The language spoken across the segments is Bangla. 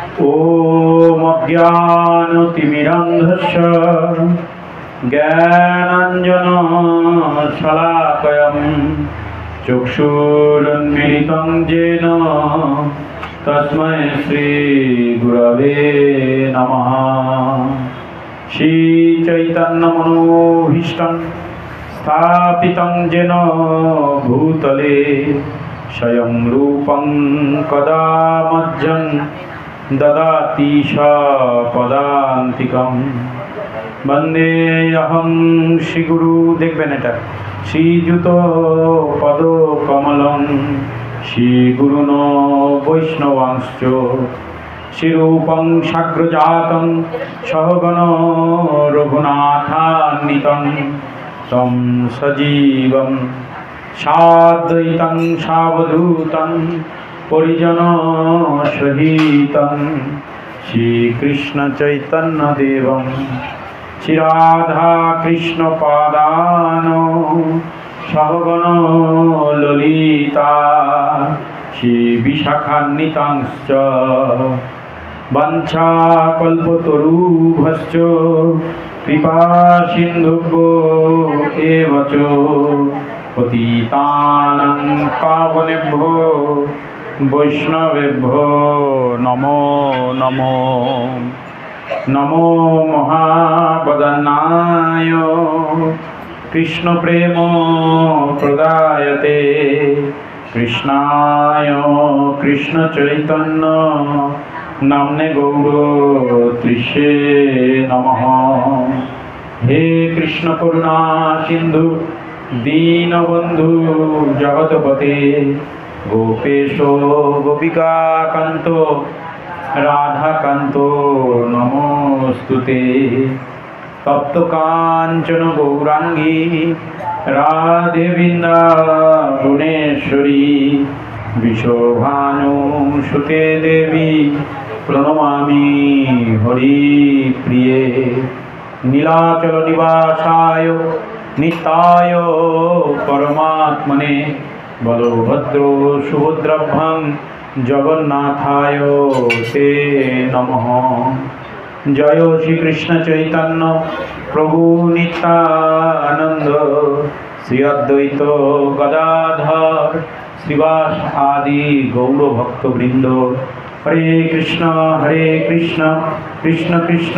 ॐ अज्ञानतिमिरन्धस्य ज्ञानाञ्जनशलाकया चक्षुरुन्मीलितं येन तस्मै श्रीगुरवे नमः। श्रीचैतन्यमनोभीष्टं स्थापितं येन भूतले स्वयं रूपं कदा मह्यं ददाति पदान्तिकं वन्देऽहं श्रीगुरु देखबेन एटा श्रीयुतो पदकमलं श्रीगुरुन् वैष्णवांश्च श्रीरूपं साग्रजातं सहगण रघुनाथान्वितं तं सजीवं साद्वैतं सावधूतं परिजन सहितं श्रीकृष्ण चैतन्य देवं श्रीराधा कृष्ण पादान सहगण ललिता श्रीविशाखान्वितांश्च वंशाकल्पतरुभ्यश्च कृपा सिन्धुभ्यो एव च पतितानां पावनेभ्यो वैष्णवेभ्यो नमो नमो। नमो महावदनाय कृष्ण प्रेम प्रदायते कृष्णाय कृष्ण चैतन्य नाम्ने गौरत्रिषे नमः। हे कृष्ण करुणा सिंधु दीनबंधु जगतपते गोपेशो गोपिकाकान्तो राधाकान्तो नमोस्तुते। तप्त कांचन गौरांगी राधे वृंदावनेश्वरी विशोभानुसुते देवी प्रणमामि हरिप्रिये। नीलाचल निवासाय नित्याय परमात्मने बलभद्रो सुभद्रभ्यां जगन्नाथाय ते नमः। जय श्री कृष्ण चैतन्य प्रभु नित्यानंद श्री अद्वैत गदाधर श्रीवास आदि गौर भक्तवृंद। हरे कृष्ण कृष्ण कृष्ण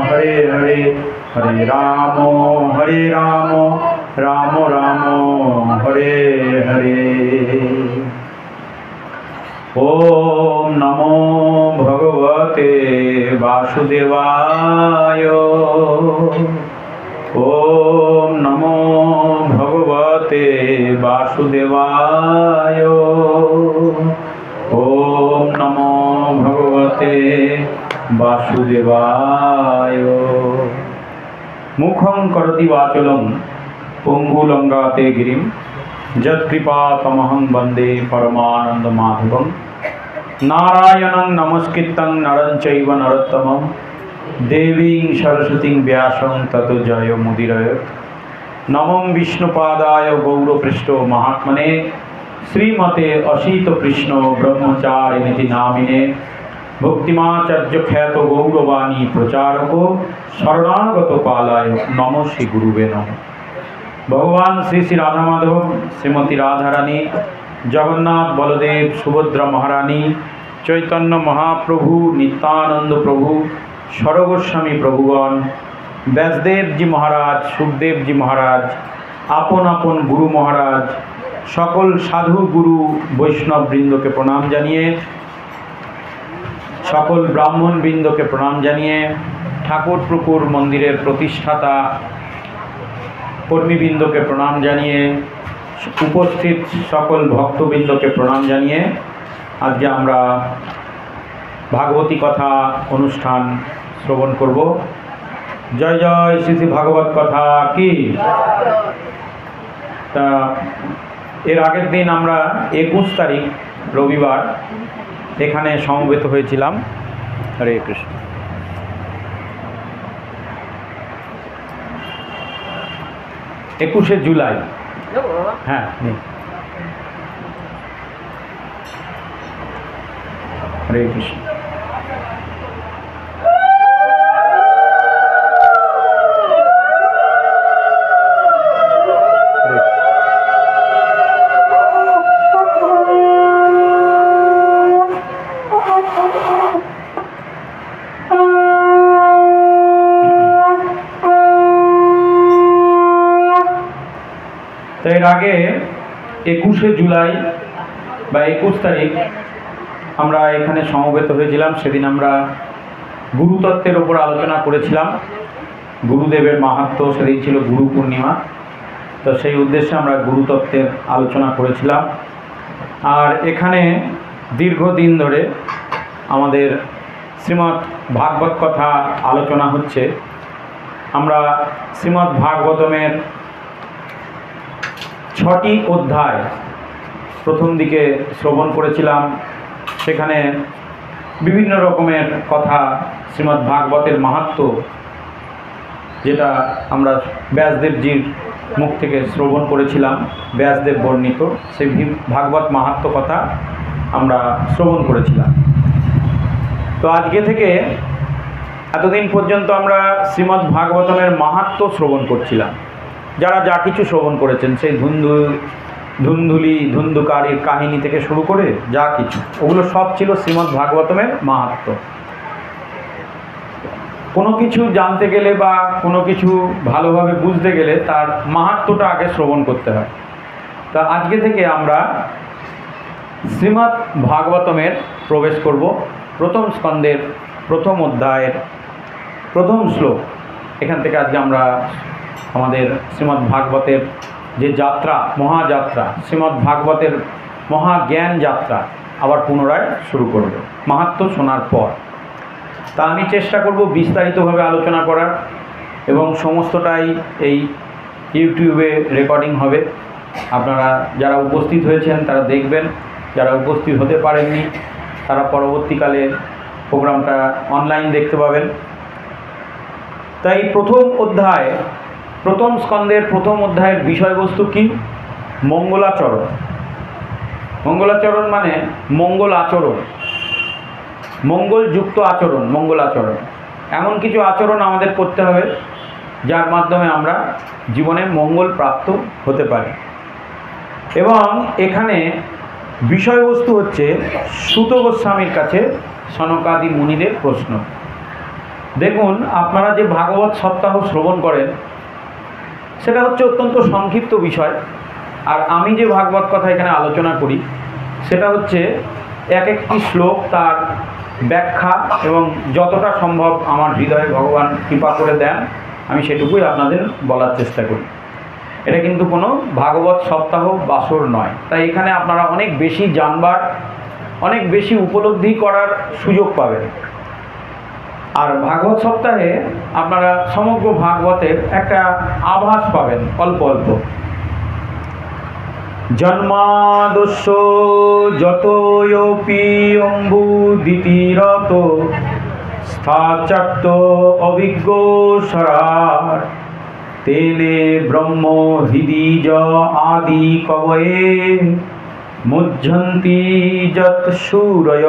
हरे हरे हरे राम राम राम हरे हरे। ओम नमो भगवते वासुदेवाय। ओम नमो भगवते वासुदेवाय। ओम नमो भगवते वासुदेवाय। मुखं करोति वाचालं पंगुलंगाते गिरिं यत्कृपातमहं वन्दे परमानन्दमाधवं। नारायणं नमस्कृतं नरं चैव नरोत्तमं देवीं सरस्वतीं व्यासं ततो जयमुदीरयेत्। नमो विष्णुपादाय गौरपृष्ठो महात्मने श्रीमते असीत कृष्ण ब्रह्मचारिणीति नामिने भक्तिमाचार्य ख्यात गौरवाणी प्रचारको शरणागत पालाय नमो श्री गुरुवे नमः। भगवान श्री श्री राधा माधव श्रीमती राधा रानी जगन्नाथ बलदेव सुभद्रा महारानी चैतन्य महाप्रभु नित्यानंद प्रभु सर्वगोस्वामी प्रभुगण व्यासदेव जी महाराज सुखदेव जी महाराज आपन आपन गुरु महाराज सकल साधु गुरु वैष्णव वृंद के प्रणाम जानिए सकल ब्राह्मण वृंद के प्रणाम जानिए ठाकुर पुकुर मंदिरेर प्रतिष्ठाता कर्मीबृंद के प्रणाम जानिए उपस्थित सकल भक्तबृंद के प्रणाम जानिए आज के आमरा भागवती कथा अनुष्ठान श्रवण करब। जय जय श्री श्री भागवत कथा की। एर आगेर दिन आमरा 21 तारीख रविवार एखाने समवेत हয়েছিলাম। हरे कृष्ण। 21 जुलाई। हाँ नहीं हरे कृष्ण। আগে 21শে জুলাই বা 21 তারিখ আমরা এখানে সমবেত হয়েছিলাম। সেদিন আমরা গুরুতত্ত্বের ওপর আলোচনা করেছিলাম। গুরুদেবের মাহাত্ম্য, সেদিন ছিল গুরু পূর্ণিমা। তো সেই উদ্দেশ্যে আমরা গুরুতত্ত্বের আলোচনা করেছিলাম। আর এখানে দীর্ঘদিন ধরে আমাদের শ্রীমদ্ ভাগবত কথা আলোচনা হচ্ছে। আমরা শ্রীমদ্ ভাগবতমের 6টি অধ্যায় প্রথম দিকে শ্রবণ করেছিলাম। সেখানে বিভিন্ন রকমের কথা, শ্রীমদ্ ভাগবতের মাহাত্ম্য, যেটা আমরা ব্যাসদেবজির মুখ থেকে শ্রবণ করেছিলাম, ব্যাসদেব বর্ণিত সেই ভাগবত মাহাত্ম্য কথা আমরা শ্রবণ করেছিলাম। তো আজকে থেকে এতদিন পর্যন্ত আমরা শ্রীমদ্ ভাগবতমের মাহাত্ম্য শ্রবণ করছিলাম। যারা যা কিছু শ্রবণ করেছেন, সেই ধুন্ধুকারীর কাহিনী থেকে শুরু করে যা কিছু, ওগুলো সব ছিল শ্রীমদ্ ভাগবতমের মাহাত্ম্য। কোনো কিছু জানতে গেলে বা কোনো কিছু ভালোভাবে বুঝতে গেলে তার মাহাত্ম্যটা আগে শ্রবণ করতে হয়। তা আজকে থেকে আমরা শ্রীমদ্ ভাগবতমের প্রবেশ করব। প্রথম স্কন্ধের প্রথম অধ্যায়ের প্রথম শ্লোক। এখান থেকে আজকে আমরা আমাদের শ্রীমদ্ ভাগবতের যে যাত্রা, মহাযাত্রা, শ্রীমদ্ ভাগবতের মহাজ্ঞান যাত্রা আবার পুনরায় শুরু করব মাহাত্ম্য শোনার পর। তা আমি চেষ্টা করব বিস্তারিতভাবে আলোচনা করার, এবং সমস্তটাই এই ইউটিউবে রেকর্ডিং হবে। আপনারা যারা উপস্থিত হয়েছেন তারা দেখবেন, যারা উপস্থিত হতে পারেননি তারা পরবর্তীকালে প্রোগ্রামটা অনলাইন দেখতে পাবেন। তাই প্রথম অধ্যায়, প্রথম স্কন্ধের প্রথম অধ্যায়ের বিষয়বস্তু কি? মঙ্গলাচরণ। মঙ্গলাচরণ মানে মঙ্গল আচরণ, মঙ্গলযুক্ত আচরণ, মঙ্গলাচরণ। এমন কিছু আচরণ আমাদের করতে হবে যার মাধ্যমে আমরা জীবনে মঙ্গল প্রাপ্ত হতে পারি। এবং এখানে বিষয়বস্তু হচ্ছে সূত গোস্বামীর কাছে সনকাদি মুনিদের প্রশ্ন। দেখুন, আপনারা যে ভাগবত সপ্তাহ শ্রবণ করেন সেটা হচ্ছে অত্যন্ত সংক্ষিপ্ত বিষয়, আর আমি যে ভাগবত কথা এখানে আলোচনা করি সেটা হচ্ছে এক একটি শ্লোক, তার ব্যাখ্যা, এবং যতটা সম্ভব আমার হৃদয়ে ভগবান কৃপা করে দেন আমি সেটুকুই আপনাদের বলার চেষ্টা করি। এটা কিন্তু কোনো ভাগবত সপ্তাহ বাসর নয়। তাই এখানে আপনারা অনেক বেশি জানবার, অনেক বেশি উপলব্ধি করার সুযোগ পাবেন। আর ভাগবত সপ্তাহে আপনারা সমগ্র ভাগবতের একটা আভাস পাবেন অল্প অল্প। জন্মাদস্য যতয়োপি অম্বুদিতিরত স্থাচাক্ত অভিজ্ঞ সরার তেনে ব্রহ্ম হৃদিজ আদি কবয়ে মুহ্যন্তি যৎ সূরয়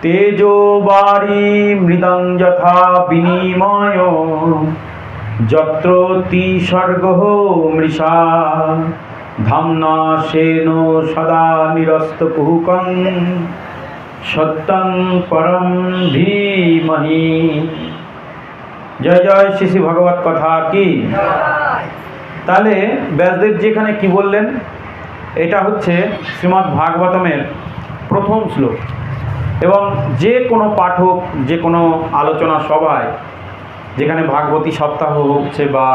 তেজো বারি মৃদং যথা বিনিময় যত্র তিসর্গ মৃষা ধাম্না সেন সদা নিরস্ত কুহুকং সত্যং পরম ধীমহি। জয় জয় শ্রী শ্রী ভগবত কথা কি। তাহলে ব্যাসদেব যেখানে কি বললেন, এটা হচ্ছে শ্রীমদ্ ভাগবতমের প্রথম শ্লোক। এবং যে কোনো পাঠক, যে কোনো আলোচনা সভায় যেখানে ভাগবতী সপ্তাহ হচ্ছে বা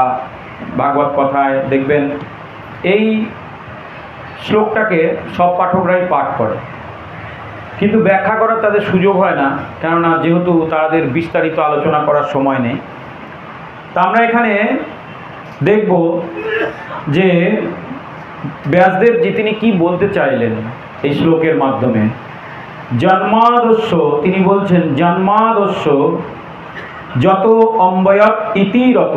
ভাগবত কথায় দেখবেন এই শ্লোকটাকে সব পাঠকরাই পাঠ করে, কিন্তু ব্যাখ্যা করার তাদের সুযোগ হয় না, কেননা যেহেতু তাদের বিস্তারিত আলোচনা করার সময় নেই। তা আমরা এখানে দেখব যে ব্যাসদেব জি তিনি কি বলতে চাইলেন এই শ্লোকের মাধ্যমে। জন্মাদস্য, তিনি বলছেন জন্মাদস্য যত অম্বয়ত ইতিরত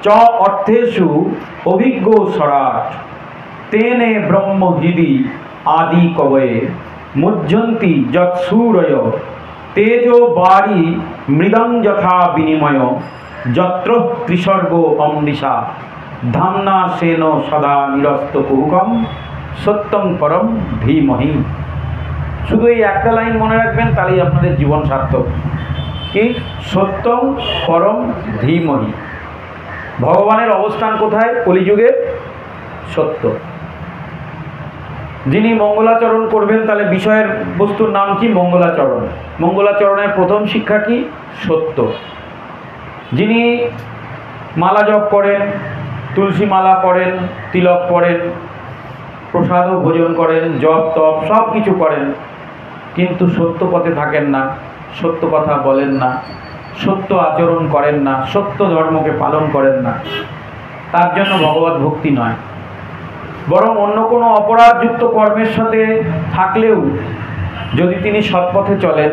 চ অর্থেষু অভিজ্ঞ সরাট তেনে ব্রহ্ম হৃদি আদি কবয়ে মুহ্যন্তি যৎ সূরয় তেজো বারি মৃদং যথা বিনিময় যত্র ত্রিসর্গ অমৃষা ধাম্না সেন সদা নিরস্ত কুহুকম সত্যং পরম ধীমহি। শুধু এই একটা লাইন মনে রাখবেন, তাহলেই আপনাদের জীবন সার্থক। কি? সত্যং পরম ধীমহি। ভগবানের অবস্থান কোথায়? কলিযুগে সত্য। যিনি মঙ্গলাচরণ করবেন তাহলে বিষয়ের বস্তুর নাম কি? মঙ্গলাচরণ। মঙ্গলাচরণের প্রথম শিক্ষা কি? সত্য। যিনি মালা জপ করেন, তুলসী মালা করেন, তিলক পড়েন, প্রসাদও ভোজন করেন, জপ তপ সব কিছু করেন, কিন্তু সত্য পথে থাকেন না, সত্য কথা বলেন না, সত্য আচরণ করেন না, সত্য ধর্মকে পালন করেন না, তার জন্য ভগবত ভক্তি নয়। বরং অন্য কোনো অপরাধযুক্ত কর্মের সাথে থাকলেও যদি তিনি সৎপথে চলেন,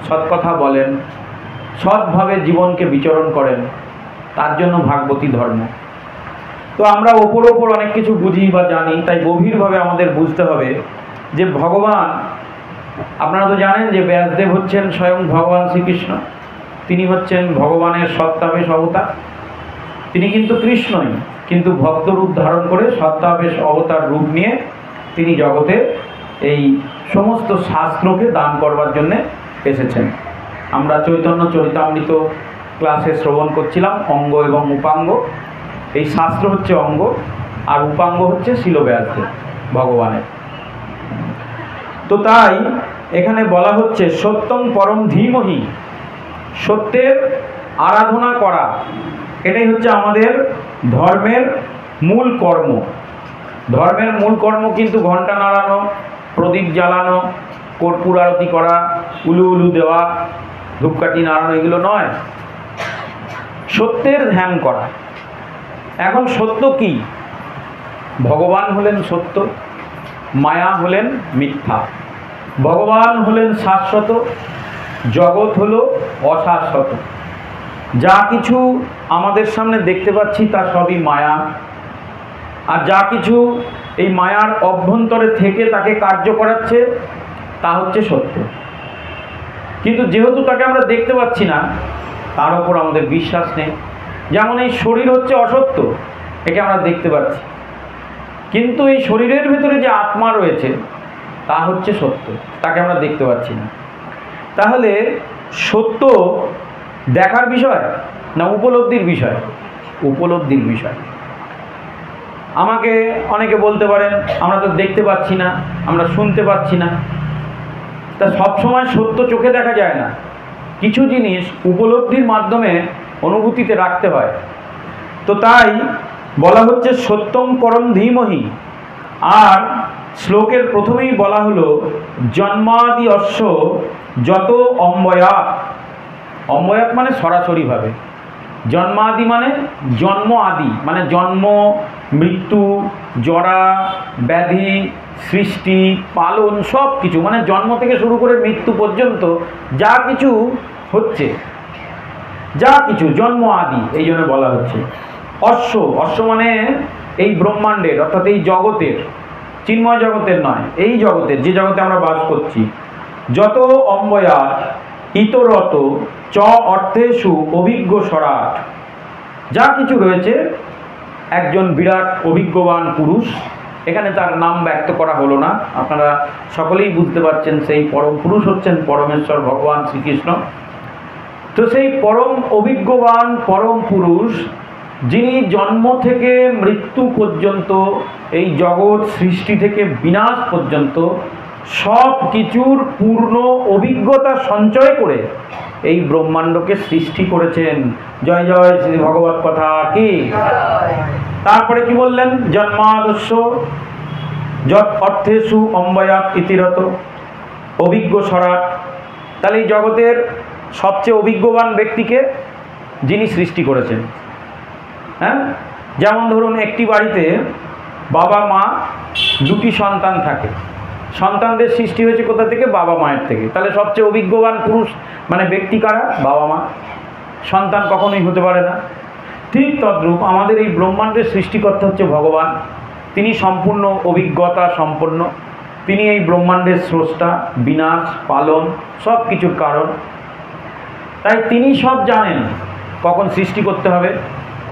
সৎ কথা বলেন, সৎভাবে জীবনকে বিচরণ করেন, তার জন্য ভাগবতী ধর্ম। তো আমরা ওপর অনেক কিছু বুঝি বা জানি, তাই গভীরভাবে আমাদের বুঝতে হবে যে ভগবান, আপনারা তো জানেন যে ব্যাসদেব হচ্ছেন স্বয়ং ভগবান শ্রীকৃষ্ণ। তিনি হচ্ছেন ভগবানের সত্তাবেশ অবতার। তিনি কিন্তু কৃষ্ণই, কিন্তু ভক্ত রূপ ধারণ করে সত্তাবেশ অবতার রূপ নিয়ে তিনি জগতে এই সমস্ত শাস্ত্রকে দান করবার জন্যে এসেছেন। আমরা চৈতন্য চরিতামৃত ক্লাসে শ্রবণ করছিলাম অঙ্গ এবং উপাঙ্গ। এই শাস্ত্র হচ্ছে অঙ্গ, আর উপাঙ্গ হচ্ছে শিল ব্যাসদেব ভগবানের। তো তাই এখানে বলা হচ্ছে সত্যং পরম ধীমহি, সত্যের আরাধনা করা, এটাই হচ্ছে আমাদের ধর্মের মূল কর্ম। ধর্মের মূল কর্ম কিন্তু ঘণ্টা নাড়ানো, প্রদীপ জ্বালানো, কর্পূর আরতি করা, উলু উলু দেওয়া, ধূপকাঠি নাড়ানো, এগুলো নয়। সত্যের ধ্যান করা। এখন সত্য কি? ভগবান হলেন সত্য, মায়া হলেন মিথ্যা। ভগবান হলেন শাশ্বত, জগৎ হলো অশাশ্বত। যা কিছু আমাদের সামনে দেখতে পাচ্ছি তা সবই মায়া, আর যা কিছু এই মায়ার অভ্যন্তরে থেকে তাকে কার্য করাচ্ছে তা হচ্ছে সত্য। কিন্তু যেহেতু তাকে আমরা দেখতে পাচ্ছি না, তার ওপর আমাদের বিশ্বাস নেই। যেমন এই শরীর হচ্ছে অসত্য, একে আমরা দেখতে পাচ্ছি, কিন্তু এই শরীরের ভিতরে যে আত্মা রয়েছে তা হচ্ছে সত্য, তাকে আমরা দেখতে পাচ্ছি না। তাহলে সত্য দেখার বিষয় না উপলব্ধির বিষয়? উপলব্ধির বিষয়। আমাকে অনেকে বলতে পারেন আমরা তো দেখতে পাচ্ছি না, আমরা শুনতে পাচ্ছি না। তা সবসময় সত্য চোখে দেখা যায় না, কিছু জিনিস উপলব্ধির মাধ্যমে অনুভূতিতে রাখতে হয়। তো তাই বলা হচ্ছে সত্যং পরম ধীমহি। আর শ্লোকের প্রথমেই বলা হলো জন্মাদি অশ্ব যত অম্বয়াৎ। অম্বয়াৎ মানে সরাসরিভাবে, জন্মাদি মানে জন্ম আদি, মানে জন্ম, মৃত্যু, জরা, ব্যাধি, সৃষ্টি, পালন, সব কিছু, মানে জন্ম থেকে শুরু করে মৃত্যু পর্যন্ত যা কিছু হচ্ছে, যা কিছু জন্ম আদি, এই জন্য বলা হচ্ছে অশ্ব। অশ্ব মানে এই ব্রহ্মাণ্ডের, অর্থাৎ এই জগতের, চিন্ময় জগতের নয়, এই জগতের, যে জগতে আমরা বাস করছি, যত অম্বয়া ইতরত চ অর্থেষু অভিজ্ঞ সরাট। যা কিছু রয়েছে, একজন বিরাট অভিজ্ঞবান পুরুষ, এখানে তার নাম ব্যক্ত করা হলো না, আপনারা সকলেই বুঝতে পারছেন সেই পরম পুরুষ হচ্ছেন পরমেশ্বর ভগবান শ্রীকৃষ্ণ। তো সেই পরম অভিজ্ঞবান পরম পুরুষ, যিনি জন্ম থেকে মৃত্যু পর্যন্ত, এই জগৎ সৃষ্টি থেকে বিনাশ পর্যন্ত সব কিছুর পূর্ণ অভিজ্ঞতা সঞ্চয় করে এই ব্রহ্মাণ্ডকে সৃষ্টি করেছেন। জয় জয় শ্রী ভগবত কথা কি। তারপরে কি বললেন? জন্মাদস্য যৎ অর্থেষু অম্বয়াৎ ইতিরত অভিজ্ঞ সরাট। তাহলে এই জগতের সবচেয়ে অভিজ্ঞবান ব্যক্তিকে যিনি সৃষ্টি করেছেন। হ্যাঁ, যেমন ধরুন একটি বাড়িতে বাবা মা দুটি সন্তান থাকে, সন্তানদের সৃষ্টি হয়েছে কোথা থেকে? বাবা মায়ের থেকে। তাহলে সবচেয়ে অভিজ্ঞবান পুরুষ মানে ব্যক্তি কারা? বাবা মা। সন্তান কখনোই হতে পারে না। ঠিক তদ্রূপ আমাদের এই ব্রহ্মাণ্ডের সৃষ্টিকর্তা হচ্ছে ভগবান। তিনি সম্পূর্ণ অভিজ্ঞতা সম্পন্ন, তিনি এই ব্রহ্মাণ্ডের স্রষ্টা, বিনাশ, পালন, সব কিছুর কারণ। তাই তিনি সব জানেন, কখন সৃষ্টি করতে হবে,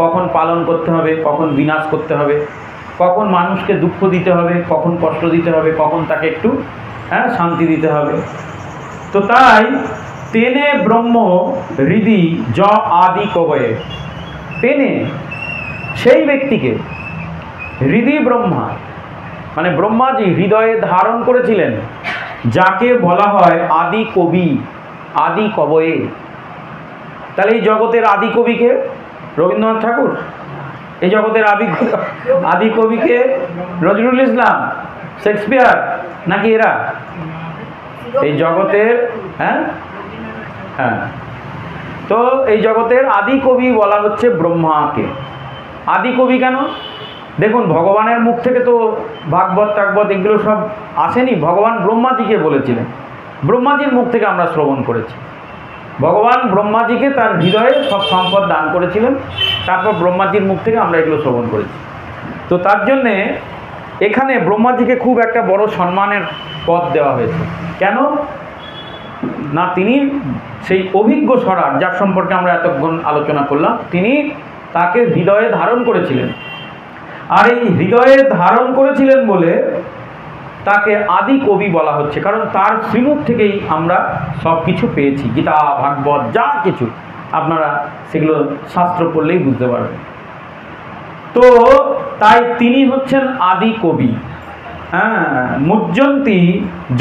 কখন পালন করতে হবে, কখন বিনাশ করতে হবে, কখন মানুষকে দুঃখ দিতে হবে, কখন কষ্ট দিতে হবে, কখন তাকে একটু শান্তি দিতে হবে। তো তাই তেনে ব্রহ্ম হৃদি য আদি কবয়ে, তেনে সেই ব্যক্তিকে হৃদি ব্রহ্মা, মানে ব্রহ্মাজি হৃদয়ে ধারণ করেছিলেন যাকে বলা হয় আদি কবি, আদি কবয়ে। তাহলে এই জগতের আদি কবিকে রবীন্দ্রনাথ ঠাকুর, এই জগতের আদি কবিকে নজরুল ইসলাম, শেক্সপিয়ার, নাকি এরা? এই জগতের হ্যাঁ হ্যাঁ তো এই জগতের আদি কবি বলা হচ্ছে ব্রহ্মাকে। আদি কবি কেন? দেখুন, ভগবানের মুখ থেকে তো ভাগবত টাগবত এগুলো সব আসেনি, ভগবান ব্রহ্মাজিকে বলেছিলেন, ব্রহ্মাজির মুখ থেকে আমরা শ্রবণ করেছি। ভগবান ব্রহ্মাজিকে তার হৃদয়ে সব সম্পদ দান করেছিলেন, তারপর ব্রহ্মাজির মুখ থেকে আমরা এগুলো শ্রবণ করেছি। তো তার জন্যে এখানে ব্রহ্মাজিকে খুব একটা বড় সম্মানের পদ দেওয়া হয়েছে। কেন না, তিনি সেই অভিজ্ঞ স্বরাট, যার সম্পর্কে আমরা এতক্ষণ আলোচনা করলাম, তিনি তাকে হৃদয়ে ধারণ করেছিলেন। আর এই হৃদয়ে ধারণ করেছিলেন বলে তাকে আদি কবি বলা হচ্ছে, কারণ তার শ্রীমুখ থেকেই আমরা সব কিছু পেয়েছি। গীতা, ভাগবত, যা কিছু আপনারা সেগুলো শাস্ত্র পড়লেই বুঝতে পারবেন। তো তাই তিনি হচ্ছেন আদি কবি। হ্যাঁ, মুজ্জন্তি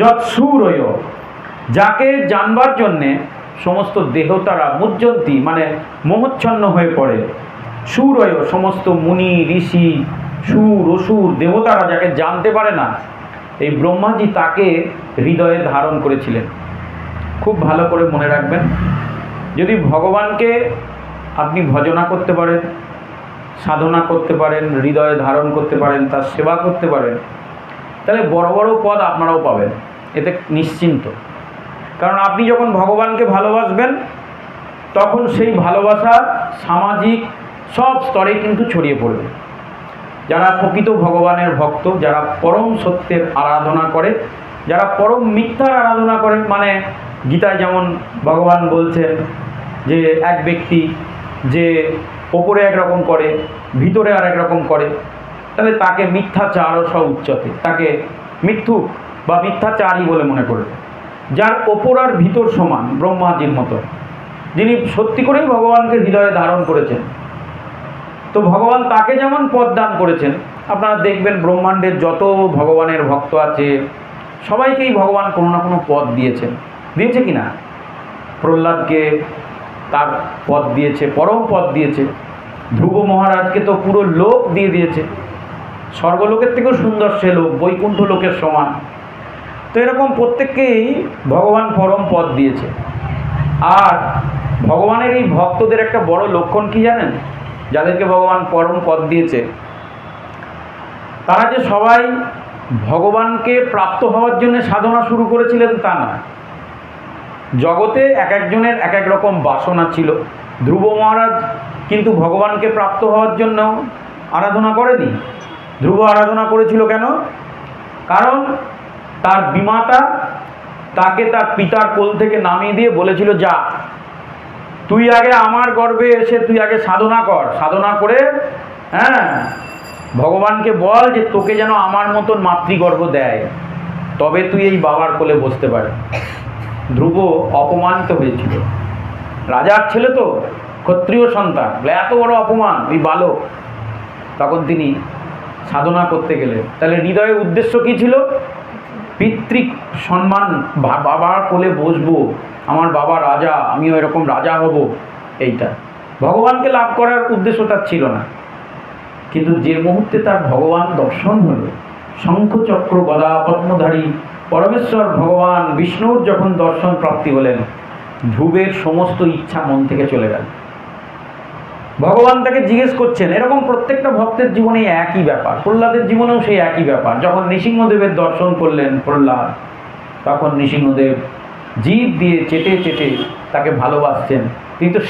যৎসূরয়, যাকে জানবার জন্যে সমস্ত দেহতারা, মুজ্জন্তি মানে মোহচ্ছন্ন হয়ে পড়ে, সুরয় সমস্ত মুনি ঋষি, সুর অসুর দেবতারা যাকে জানতে পারে না, এই ব্রহ্মাজি তাকে হৃদয়ে ধারণ করেছিলেন। খুব ভালো করে মনে রাখবেন, যদি ভগবানকে আপনি ভজনা করতে পারেন, সাধনা করতে পারেন, হৃদয়ে ধারণ করতে পারেন, তার সেবা করতে পারেন, তাহলে বড় বড় পদ আপনারাও পাবেন, এতে নিশ্চিন্ত। কারণ আপনি যখন ভগবানকে ভালোবাসবেন, তখন সেই ভালোবাসা সামাজিক সব স্তরে কিন্তু ছড়িয়ে পড়বে। যারা প্রকৃত ভগবানের ভক্ত, যারা পরম সত্যের আরাধনা করে, যারা পরম মিথ্যার আরাধনা করে, মানে গীতায় যেমন ভগবান বলছেন যে এক ব্যক্তি যে ওপরে একরকম করে, ভিতরে আর একরকম করে, তাহলে তাকে মিথ্যাচারস উচ্চতে, তাকে মিথ্যুক বা মিথ্যাচারী বলে মনে করবে। যার ওপর আর ভিতর সমান, ব্রহ্মাজির মতো, যিনি সত্যি করেই ভগবানকে হৃদয়ে ধারণ করেছেন, তো ভগবান তাকে যেমন পদ দান করেছেন, আপনারা দেখবেন ব্রহ্মাণ্ডের যত ভগবানের ভক্ত আছে সবাইকেই ভগবান কোনো না কোনো পদ দিয়েছেন। দিয়েছে কি না? প্রহ্লাদকে তার পদ দিয়েছে, পরম পদ দিয়েছে। ধ্রুব মহারাজকে তো পুরো লোক দিয়ে দিয়েছে, স্বর্গলোকের থেকেও সুন্দর সে লোক, বৈকুণ্ঠ লোকের সমান। তো এরকম প্রত্যেককেই ভগবান পরম পদ দিয়েছে। আর ভগবানের এই ভক্তদের একটা বড় লক্ষণ কি জানেন? যাদেরকে ভগবান পরম পদ দিয়েছে, তারা যে সবাই ভগবানকে প্রাপ্ত হওয়ার জন্য সাধনা শুরু করেছিলেন তা না। জগতে এক একজনের এক এক রকম বাসনা ছিল। ধ্রুব মহারাজ কিন্তু ভগবানকে প্রাপ্ত হওয়ার জন্য আরাধনা করেনি। ধ্রুব আরাধনা করেছিল কেন? কারণ তার বিমাতা তাকে তার পিতার কোল থেকে নামিয়ে দিয়ে বলেছিল, যা তুই আগে আমার গর্ভে এসে তুই আগে সাধনা কর, সাধনা করে হ্যাঁ ভগবানকে বল যে তোকে যেন আমার মতন মাতৃগর্ভ দেয়, তবে তুই এই বাবার কোলে বসতে পারিস। ধ্রুব অপমানিত হয়েছিল, রাজার ছেলে তো, ক্ষত্রিয় সন্তান, এত বড় অপমান ওই বালক। তখন তিনি সাধনা করতে গেলেন। তাহলে হৃদয়ের উদ্দেশ্য কী ছিল? পিতৃক সম্মান, বাবার কোলে বসবো, আমার বাবা রাজা, আমিও এরকম রাজা হব, এইটা। ভগবানকে লাভ করার উদ্দেশ্য তার ছিল না। কিন্তু যে মুহূর্তে তার ভগবান দর্শন হলো, শঙ্খচক্র গদা পদ্মধারী পরমেশ্বর ভগবান বিষ্ণুর যখন দর্শন প্রাপ্তি হলেন, ধ্রুবের সমস্ত ইচ্ছা মন থেকে চলে গেল। ভগবান তাকে জিজ্ঞেস করছেন, এরকম প্রত্যেকটা ভক্তের জীবনে একই ব্যাপার, প্রহ্লাদের জীবনেও সেই একই ব্যাপার। যখন নৃসিংহদেবের দর্শন করলেন প্রহ্লাদ, তখন নৃসিংহদেব জীব দিয়ে চেটে চেটে তাকে ভালোবাসছেন। তিনি তো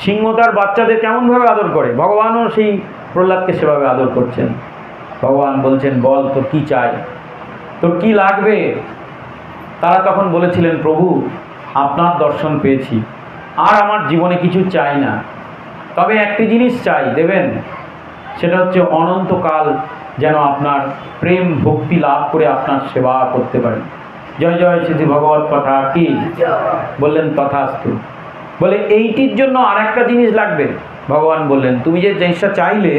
সিংহ তার বাচ্চাদের কেমনভাবে আদর করে, ভগবানও সেই প্রহ্লাদকে সেভাবে আদর করছেন। ভগবান বলছেন, বল তোর কী চাই, তোর কী লাগবে? তারা তখন বলেছিলেন, প্রভু আপনার দর্শন পেয়েছি, আর আমার জীবনে কিছু চাই না, তবে একটি জিনিস চাই, দেবেন? সেটা হচ্ছে অনন্তকাল যেন আপনার প্রেম ভক্তি লাভ করে আপনার সেবা করতে পারি। জয় জয় শ্রী ভগবত কথা কি? বললেন তথাস্তু। বলে এইটির জন্য আর একটা জিনিস লাগবে। ভগবান বললেন, তুমি যে জিনিসটা চাইলে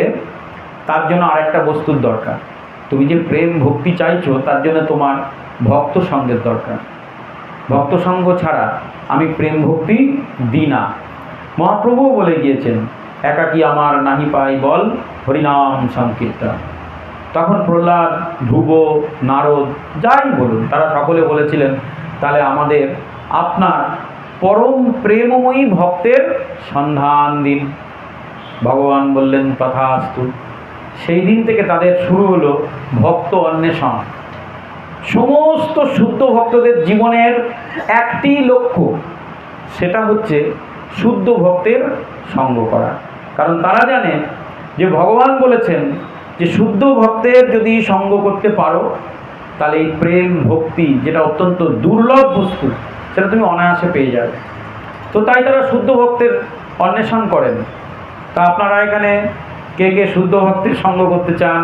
তার জন্য আরেকটা বস্তুর দরকার। তুমি যে প্রেম ভক্তি চাইছো তার জন্য তোমার ভক্ত সঙ্গের দরকার। ভক্ত সঙ্গ ছাড়া আমি প্রেম ভক্তি দিই না। মহাপ্রভুও বলে গিয়েছেন, একাকী আমার নাহি পাই বল হরিনাম সংকীর্তন। তখন প্রহ্লাদ, ধ্রুব, নারদ যাই বলুন তারা সকলে বলেছিলেন, তাহলে আমাদের আপনার পরম প্রেমময়ী ভক্তের সন্ধান দিন। ভগবান বললেন তথাস্তু। সেই দিন থেকে তাদের শুরু হলো ভক্ত অন্বেষণ। সমস্ত শুদ্ধ ভক্তদের জীবনের একটি লক্ষ্য, সেটা হচ্ছে শুদ্ধ ভক্তের সঙ্গ করা। কারণ তারা জানে যে ভগবান বলেছেন যে শুদ্ধ ভক্তের যদি সঙ্গ করতে পারো তাহলে এই প্রেম ভক্তি, যেটা অত্যন্ত দুর্লভ বস্তু, সেটা তুমি অনায়াসে পেয়ে যাবে। তো তাই তারা শুদ্ধ ভক্তের অন্বেষণ করেন। তা আপনারা এখানে কে কে শুদ্ধ ভক্তির সঙ্গ করতে চান?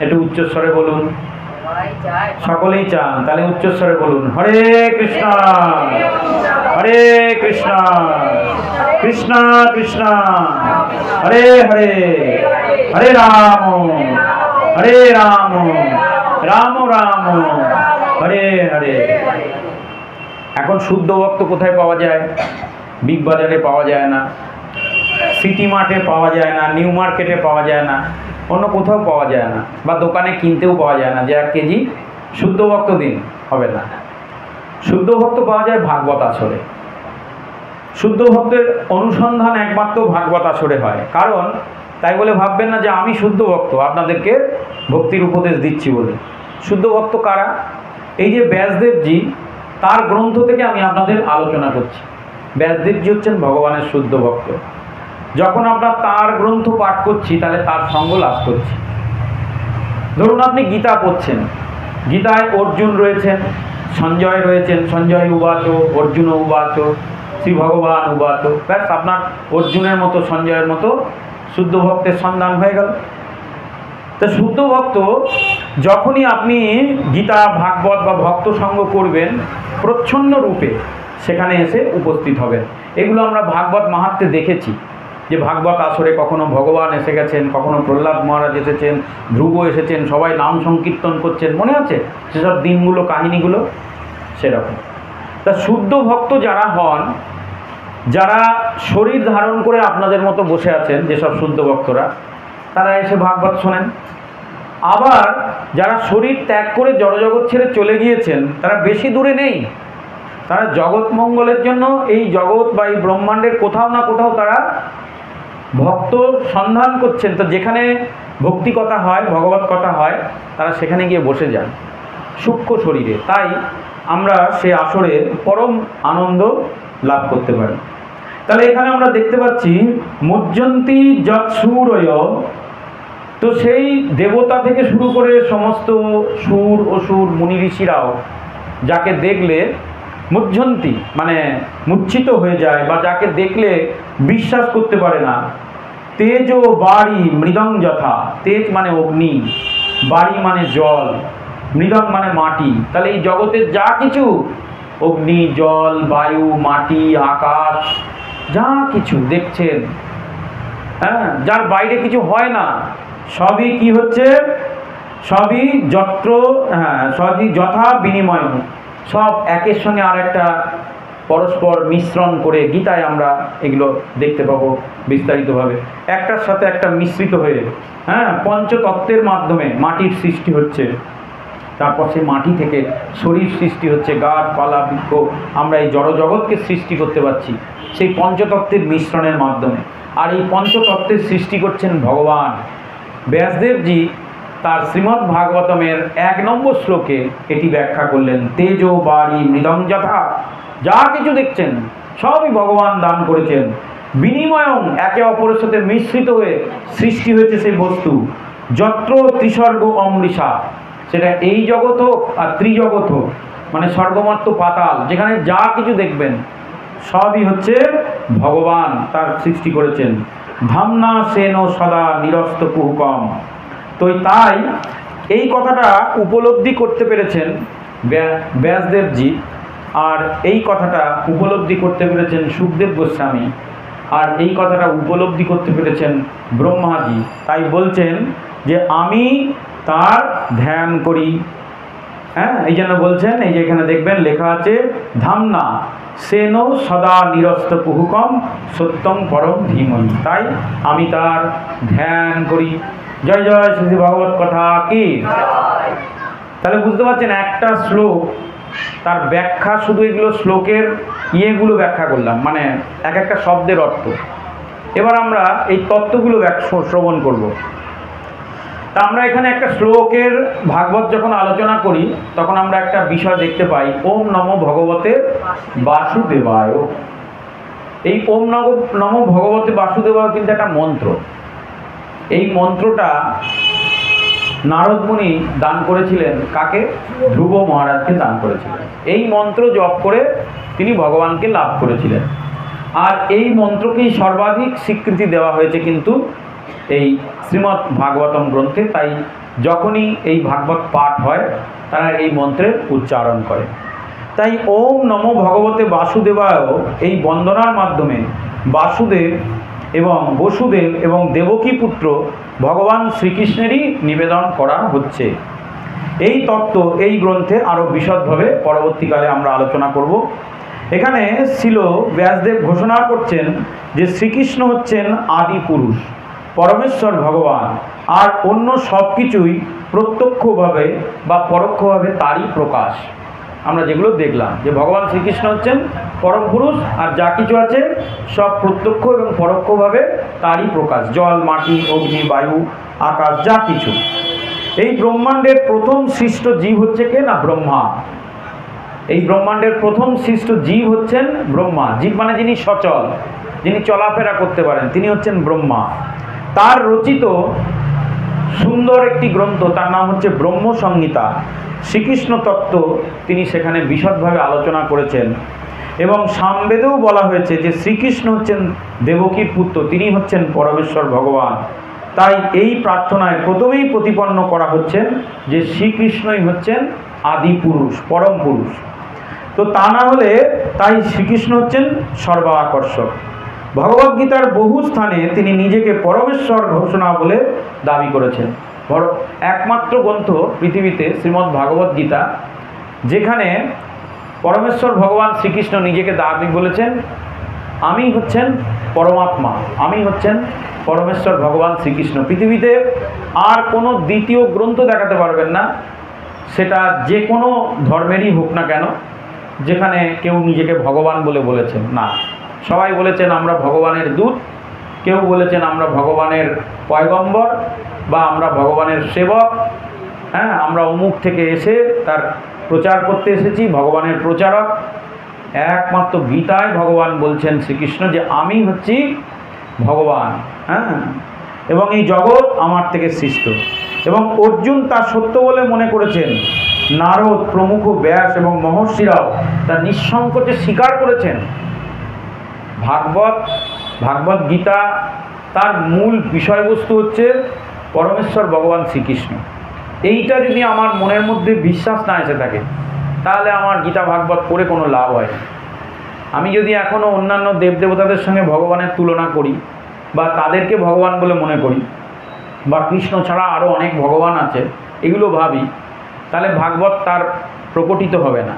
একটু উচ্চস্বরে বলুন। সকলেই চান, তাহলে উচ্চস্বরে বলুন, হরে কৃষ্ণ হরে কৃষ্ণ কৃষ্ণ কৃষ্ণ হরে হরে, হরে রাম রাম রাম হরে হরে। এখন শুদ্ধ ভক্ত কোথায় পাওয়া যায়? বিগ বাজারে পাওয়া যায় না, সিটি মার্টে পাওয়া যায় না, নিউ মার্কেটে পাওয়া যায় না, অন্য কোথাও পাওয়া যায় না, বা দোকানে কিনতেও পাওয়া যায় না যে 1 কেজি শুদ্ধ ভক্ত দিন, হবে না। শুদ্ধ ভক্ত পাওয়া যায় ভাগবত আসরে। শুদ্ধ ভক্তের অনুসন্ধান একমাত্র ভাগবত আসরে হয়। কারণ তাই বলে ভাববেন না যে আমি শুদ্ধ ভক্ত আপনাদেরকে ভক্তির উপদেশ দিচ্ছি বলে। শুদ্ধ ভক্ত কারা? এই যে ব্যাসদেবজি, তার গ্রন্থ থেকে আমি আপনাদের আলোচনা করছি। ব্যাসদেবজি হচ্ছেন ভগবানের শুদ্ধ ভক্ত। যখন আমরা তার গ্রন্থ পাঠ করছি তাহলে তার সঙ্গ লাভ করছি। ধরুন আপনি গীতা পড়ছেন, গীতায় অর্জুন রয়েছেন, সঞ্জয় রয়েছেন, সঞ্জয় উবাচ অর্জুন উবাচ শ্রী ভগবান উবাচ, ব্যাস আপনার অর্জুনের মতো সঞ্জয়ের মতো শুদ্ধ ভক্তের সন্ধান হয়ে গেল। তো শুদ্ধ ভক্ত যখনই আপনি গীতা, ভাগবত বা ভক্ত সঙ্গ করবেন, প্রচ্ছন্ন রূপে সেখানে এসে উপস্থিত হবেন। এগুলো আমরা ভাগবত মাহাত্ম্যে দেখেছি যে ভাগবত আসরে কখনো ভগবান এসে গেছেন, কখনো প্রহ্লাদ মহারাজ এসেছেন, ধ্রুব এসেছেন, সবাই নাম সংকীর্তন করছেন, মনে আছে সেসব দিনগুলো, কাহিনীগুলো সেরকম। তা শুদ্ধ ভক্ত যারা হন, যারা শরীর ধারণ করে আপনাদের মতো বসে আছেন, যেসব শুদ্ধ ভক্তরা, তারা এসে ভাগবত শোনেন। আবার যারা শরীর ত্যাগ করে জড়জগৎ ছেড়ে চলে গিয়েছেন, তারা বেশি দূরে নেই, তারা জগৎ মঙ্গলের জন্য এই জগৎ বা এই ব্রহ্মাণ্ডের কোথাও না কোথাও তারা ভক্ত সন্ধান করছেন। তো যেখানে ভক্তি কথা হয়, ভগবত কথা হয়, তারা সেখানে গিয়ে বসে যান সূক্ষ্ম শরীরে। তাই আমরা সে আসরে পরম আনন্দ লাভ করতে পারি। তাহলে এখানে আমরা দেখতে পাচ্ছি মুজ্জন্তি যৎসূরয়। তো সেই দেবতা থেকে শুরু করে সমস্ত সুর অসুর মুনি ঋষিরাও যাকে দেখলে মুজ্জন্তি মানে মূর্ছিত হয়ে যায়, বা যাকে দেখলে বিশ্বাস করতে পারে না। তেজ বাড়ি মৃদং যথা, তেজ মানে অগ্নি, বাড়ি মানে জল, মৃদং মানে মাটি। তাহলে এই জগতের যা কিছু অগ্নি, জল, বায়ু, মাটি, আকাশ, যা কিছু দেখছেন, হ্যাঁ, যার বাইরে কিছু হয় না, সবই কি হচ্ছে? সবই যত্র, হ্যাঁ, সবই যথা বিনিময়, সব একের সঙ্গে আর একটা পরস্পর মিশ্রণ করে গীতায় আমরা এগুলো দেখতে পাবো বিস্তারিতভাবে। একটার সাথে একটা মিশ্রিত হয়ে, হ্যাঁ, পঞ্চতত্ত্বের মাধ্যমে মাটির সৃষ্টি হচ্ছে, তারপর সেই মাটি থেকে শরীর সৃষ্টি হচ্ছে, গাছ পালা বৃক্ষ, আমরা এই জড়জগৎকে সৃষ্টি করতে পারছি সেই পঞ্চতত্ত্বের মিশ্রণের মাধ্যমে। আর এই পঞ্চতত্ত্বের সৃষ্টি করছেন ভগবান। ব্যাসদেবজি তার শ্রীমদ্ ভাগবতমের 1 নম্বর শ্লোকে এটি ব্যাখ্যা করলেন। তেজ বাড়ি মৃদং যথা, যা কিছু দেখছেন সবই ভগবান দান করেছেন। বিনিময়ং, একে অপরের সাথে মিশ্রিত হয়ে সৃষ্টি হয়েছে সেই বস্তু। যত্র ত্রিস্বর্গ অমৃষা, সেটা এই জগৎ হোক আর ত্রিজগৎ হোক, মানে স্বর্গমর্ত পাতাল, যেখানে যা কিছু দেখবেন সবই হচ্ছে ভগবান তার সৃষ্টি করেছেন। ধামনা সেন সদা নিরস্ত কুহুকম। তো তাই এই কথাটা উপলব্ধি করতে পেরেছেন ব্যাসদেবজি, আর এই কথাটা উপলব্ধি করতে পেরেছেন সুখদেব গোস্বামী। আর এই কথাটা উপলব্ধি করতে পেরেছেন ব্রহ্মাজি, তাই বলছেন যে আমি তার ধ্যান করি। হ্যাঁ, এই জন্য বলছেন, এই যে এখানে দেখবেন লেখা আছে ধামনা সেন সদা নিরস্ত কুহুকম সত্যং পরম ধীমহি, তাই আমি তার ধ্যান করি। জয় জয় শ্রী ভগবত কথা কি। তাহলে বুঝতে পারছেন একটা শ্লোক তার ব্যাখ্যা, শুধু এগুলো শ্লোকের ইয়েগুলো ব্যাখ্যা করলাম, মানে এক একটা শব্দের অর্থ। এবার আমরা এই তত্ত্বগুলো শ্রবণ করব। তা আমরা এখানে একটা শ্লোকের ভাগবত যখন আলোচনা করি তখন আমরা একটা বিষয় দেখতে পাই, ওম নমো ভগবতে বাসুদেবায়। এই ওম নমো ভগবতে বাসুদেবায় কিন্তু একটা মন্ত্র। এই মন্ত্রটা নারদ মুনি দান করেছিলেন কাকে? ধ্রুব মহারাজকে দান করেছিলেন। এই মন্ত্র জপ করে তিনি ভগবানকে লাভ করেছিলেন। আর এই মন্ত্রকেই সর্বাধিক স্বীকৃতি দেওয়া হয়েছে কিন্তু এই শ্রীমদ্ ভাগবতম গ্রন্থে। তাই যখনই এই ভাগবত পাঠ হয় তারা এই মন্ত্রের উচ্চারণ করে। তাই ওম নমো ভগবতে বাসুদেবায় এই বন্দনার মাধ্যমে বাসুদেব এবং বসুদেব এবং দেবকী পুত্র ভগবান শ্রীকৃষ্ণেরই নিবেদন করা হচ্ছে। এই তত্ত্ব এই গ্রন্থে আরও বিশদভাবে পরবর্তীকালে আমরা আলোচনা করব। এখানে ছিল ব্যাসদেব ঘোষণা করছেন যে শ্রীকৃষ্ণ হচ্ছেন আদি পুরুষ, পরমেশ্বর ভগবান, আর অন্য সব কিছুই প্রত্যক্ষভাবে বা পরোক্ষভাবে তারই প্রকাশ। আমরা যেগুলো দেখলাম যে ভগবান শ্রীকৃষ্ণ হচ্ছেন পরম পুরুষ, আর যা কিছু আছে সব প্রত্যক্ষ এবং পরোক্ষভাবে তারই প্রকাশ। জল, মাটি, অগ্নি, বায়ু, আকাশ, যা কিছু। এই ব্রহ্মাণ্ডের প্রথম সৃষ্ট জীব হচ্ছে কে না? ব্রহ্মা। এই ব্রহ্মাণ্ডের প্রথম সৃষ্ট জীব হচ্ছেন ব্রহ্মা। জীব মানে যিনি সচল, যিনি চলাফেরা করতে পারেন, তিনি হচ্ছেন ব্রহ্মা। তার রচিত সুন্দর একটি গ্রন্থ, তার নাম হচ্ছে ব্রহ্ম সংহিতা। শ্রীকৃষ্ণ তত্ত্ব তিনি সেখানে বিশদভাবে আলোচনা করেছেন। এবং সামবেদেও বলা হয়েছে যে শ্রীকৃষ্ণ হচ্ছেন দেবকীর পুত্র, তিনি হচ্ছেন পরমেশ্বর ভগবান। তাই এই প্রার্থনায় প্রথমেই প্রতিপন্ন করা হচ্ছেন যে শ্রীকৃষ্ণই হচ্ছেন আদি পুরুষ, পরম পুরুষ। তো তা না হলে তাই শ্রীকৃষ্ণ হচ্ছেন সর্বাকর্ষক। ভগবদ্গীতার বহু স্থানে তিনি নিজেকে পরমেশ্বর ঘোষণা বলে দাবি করেছেন। একমাত্র গ্রন্থ পৃথিবীতে শ্রীমদ্ ভাগবত গীতা যেখানে পরমেশ্বর ভগবান শ্রীকৃষ্ণ নিজেকে দাবি বলেছেন, আমি হচ্ছেন পরমাত্মা, আমি হচ্ছেন পরমেশ্বর ভগবান শ্রীকৃষ্ণ। পৃথিবীতে আর কোনো দ্বিতীয় গ্রন্থ দেখাতে পারবেন না, সেটা যে কোনো ধর্মেরই হোক না কেন, যেখানে কেউ নিজেকে ভগবান বলে বলেছেন না। সবাই বলেছেন আমরা ভগবানের দূত, কেউ বলেছেন আমরা ভগবানের পয়গম্বর বা আমরা ভগবানের সেবক। হ্যাঁ, আমরা অমুক থেকে এসে তার প্রচার করতে এসেছি, ভগবানের প্রচারক। একমাত্র গীতায় ভগবান বলছেন শ্রীকৃষ্ণ যে আমি হচ্ছি ভগবান। হ্যাঁ, এবং এই জগৎ আমার থেকে সৃষ্ট। এবং অর্জুন তা সত্য বলে মনে করেছেন। নারদ প্রমুখ, ব্যাস এবং মহর্ষিরাও তা নিঃসংকোচে স্বীকার করেছেন। ভাগবত গীতা তার মূল বিষয়বস্তু হচ্ছে পরমেশ্বর ভগবান শ্রীকৃষ্ণ। এইটা যদি আমার মনের মধ্যে বিশ্বাস না এসে থাকে তাহলে আমার গীতা ভাগবত পড়ে কোনো লাভ হয় না। আমি যদি এখনও অন্যান্য দেবদেবতাদের সঙ্গে ভগবানের তুলনা করি বা তাদেরকে ভগবান বলে মনে করি, বা কৃষ্ণ ছাড়া আরও অনেক ভগবান আছে এগুলো ভাবি, তাহলে ভাগবত তার প্রকটিত হবে না।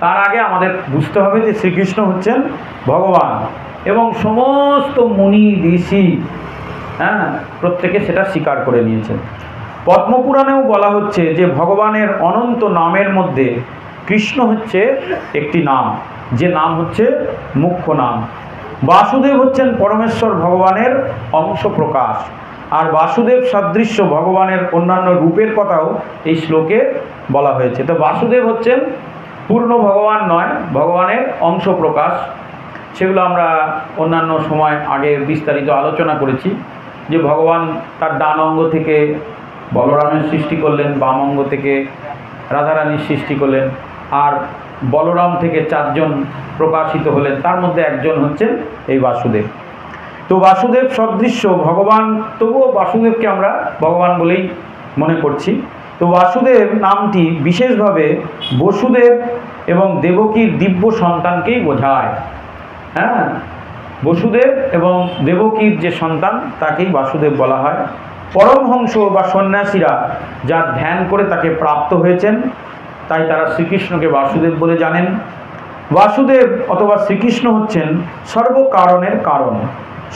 তার আগে আমাদের বুঝতে হবে যে শ্রীকৃষ্ণ হচ্ছেন ভগবান, এবং সমস্ত মুনি ঋষি প্রত্যেকে সেটা স্বীকার করে নিয়েছেন। পদ্মপুরাণেও বলা হচ্ছে যে ভগবানের অনন্ত নামের মধ্যে কৃষ্ণ হচ্ছে একটি নাম, যে নাম হচ্ছে মুখ্য নাম। বাসুদেব হচ্ছেন পরমেশ্বর ভগবানের অংশ প্রকাশ। আর বাসুদেব সদৃশ্য ভগবানের অন্যান্য রূপের কথাও এই শ্লোকে বলা হয়েছে। তো বাসুদেব হচ্ছেন পূর্ণ ভগবান নয়, ভগবানের অংশ প্রকাশ। সেগুলো আমরা অন্যান্য সময় আগে বিস্তারিত আলোচনা করেছি যে ভগবান তার ডান অঙ্গ থেকে বলরামের সৃষ্টি করলেন, বাম অঙ্গ থেকে রাধারানীর সৃষ্টি করলেন, আর বলরাম থেকে 4 জন প্রকাশিত হলেন, তার মধ্যে একজন হচ্ছেন এই বাসুদেব। তো বাসুদেব সদৃশ্য ভগবান, তবুও বাসুদেবকে আমরা ভগবান বলেই মনে করছি। তো বাসুদেব নামটি বিশেষভাবে বসুদেব এবং দেবকীর দিব্য সন্তানকেই বোঝায়। হ্যাঁ, বসুদেব এবং দেবকীর যে সন্তান তাকেই বাসুদেব বলা হয়। পরমহংস বা সন্ন্যাসীরা যার ধ্যান করে তাকে প্রাপ্ত হয়েছেন, তাই তারা শ্রীকৃষ্ণকে বাসুদেব বলে জানেন। বাসুদেব অথবা শ্রীকৃষ্ণ হচ্ছেন সর্বকারণের কারণ,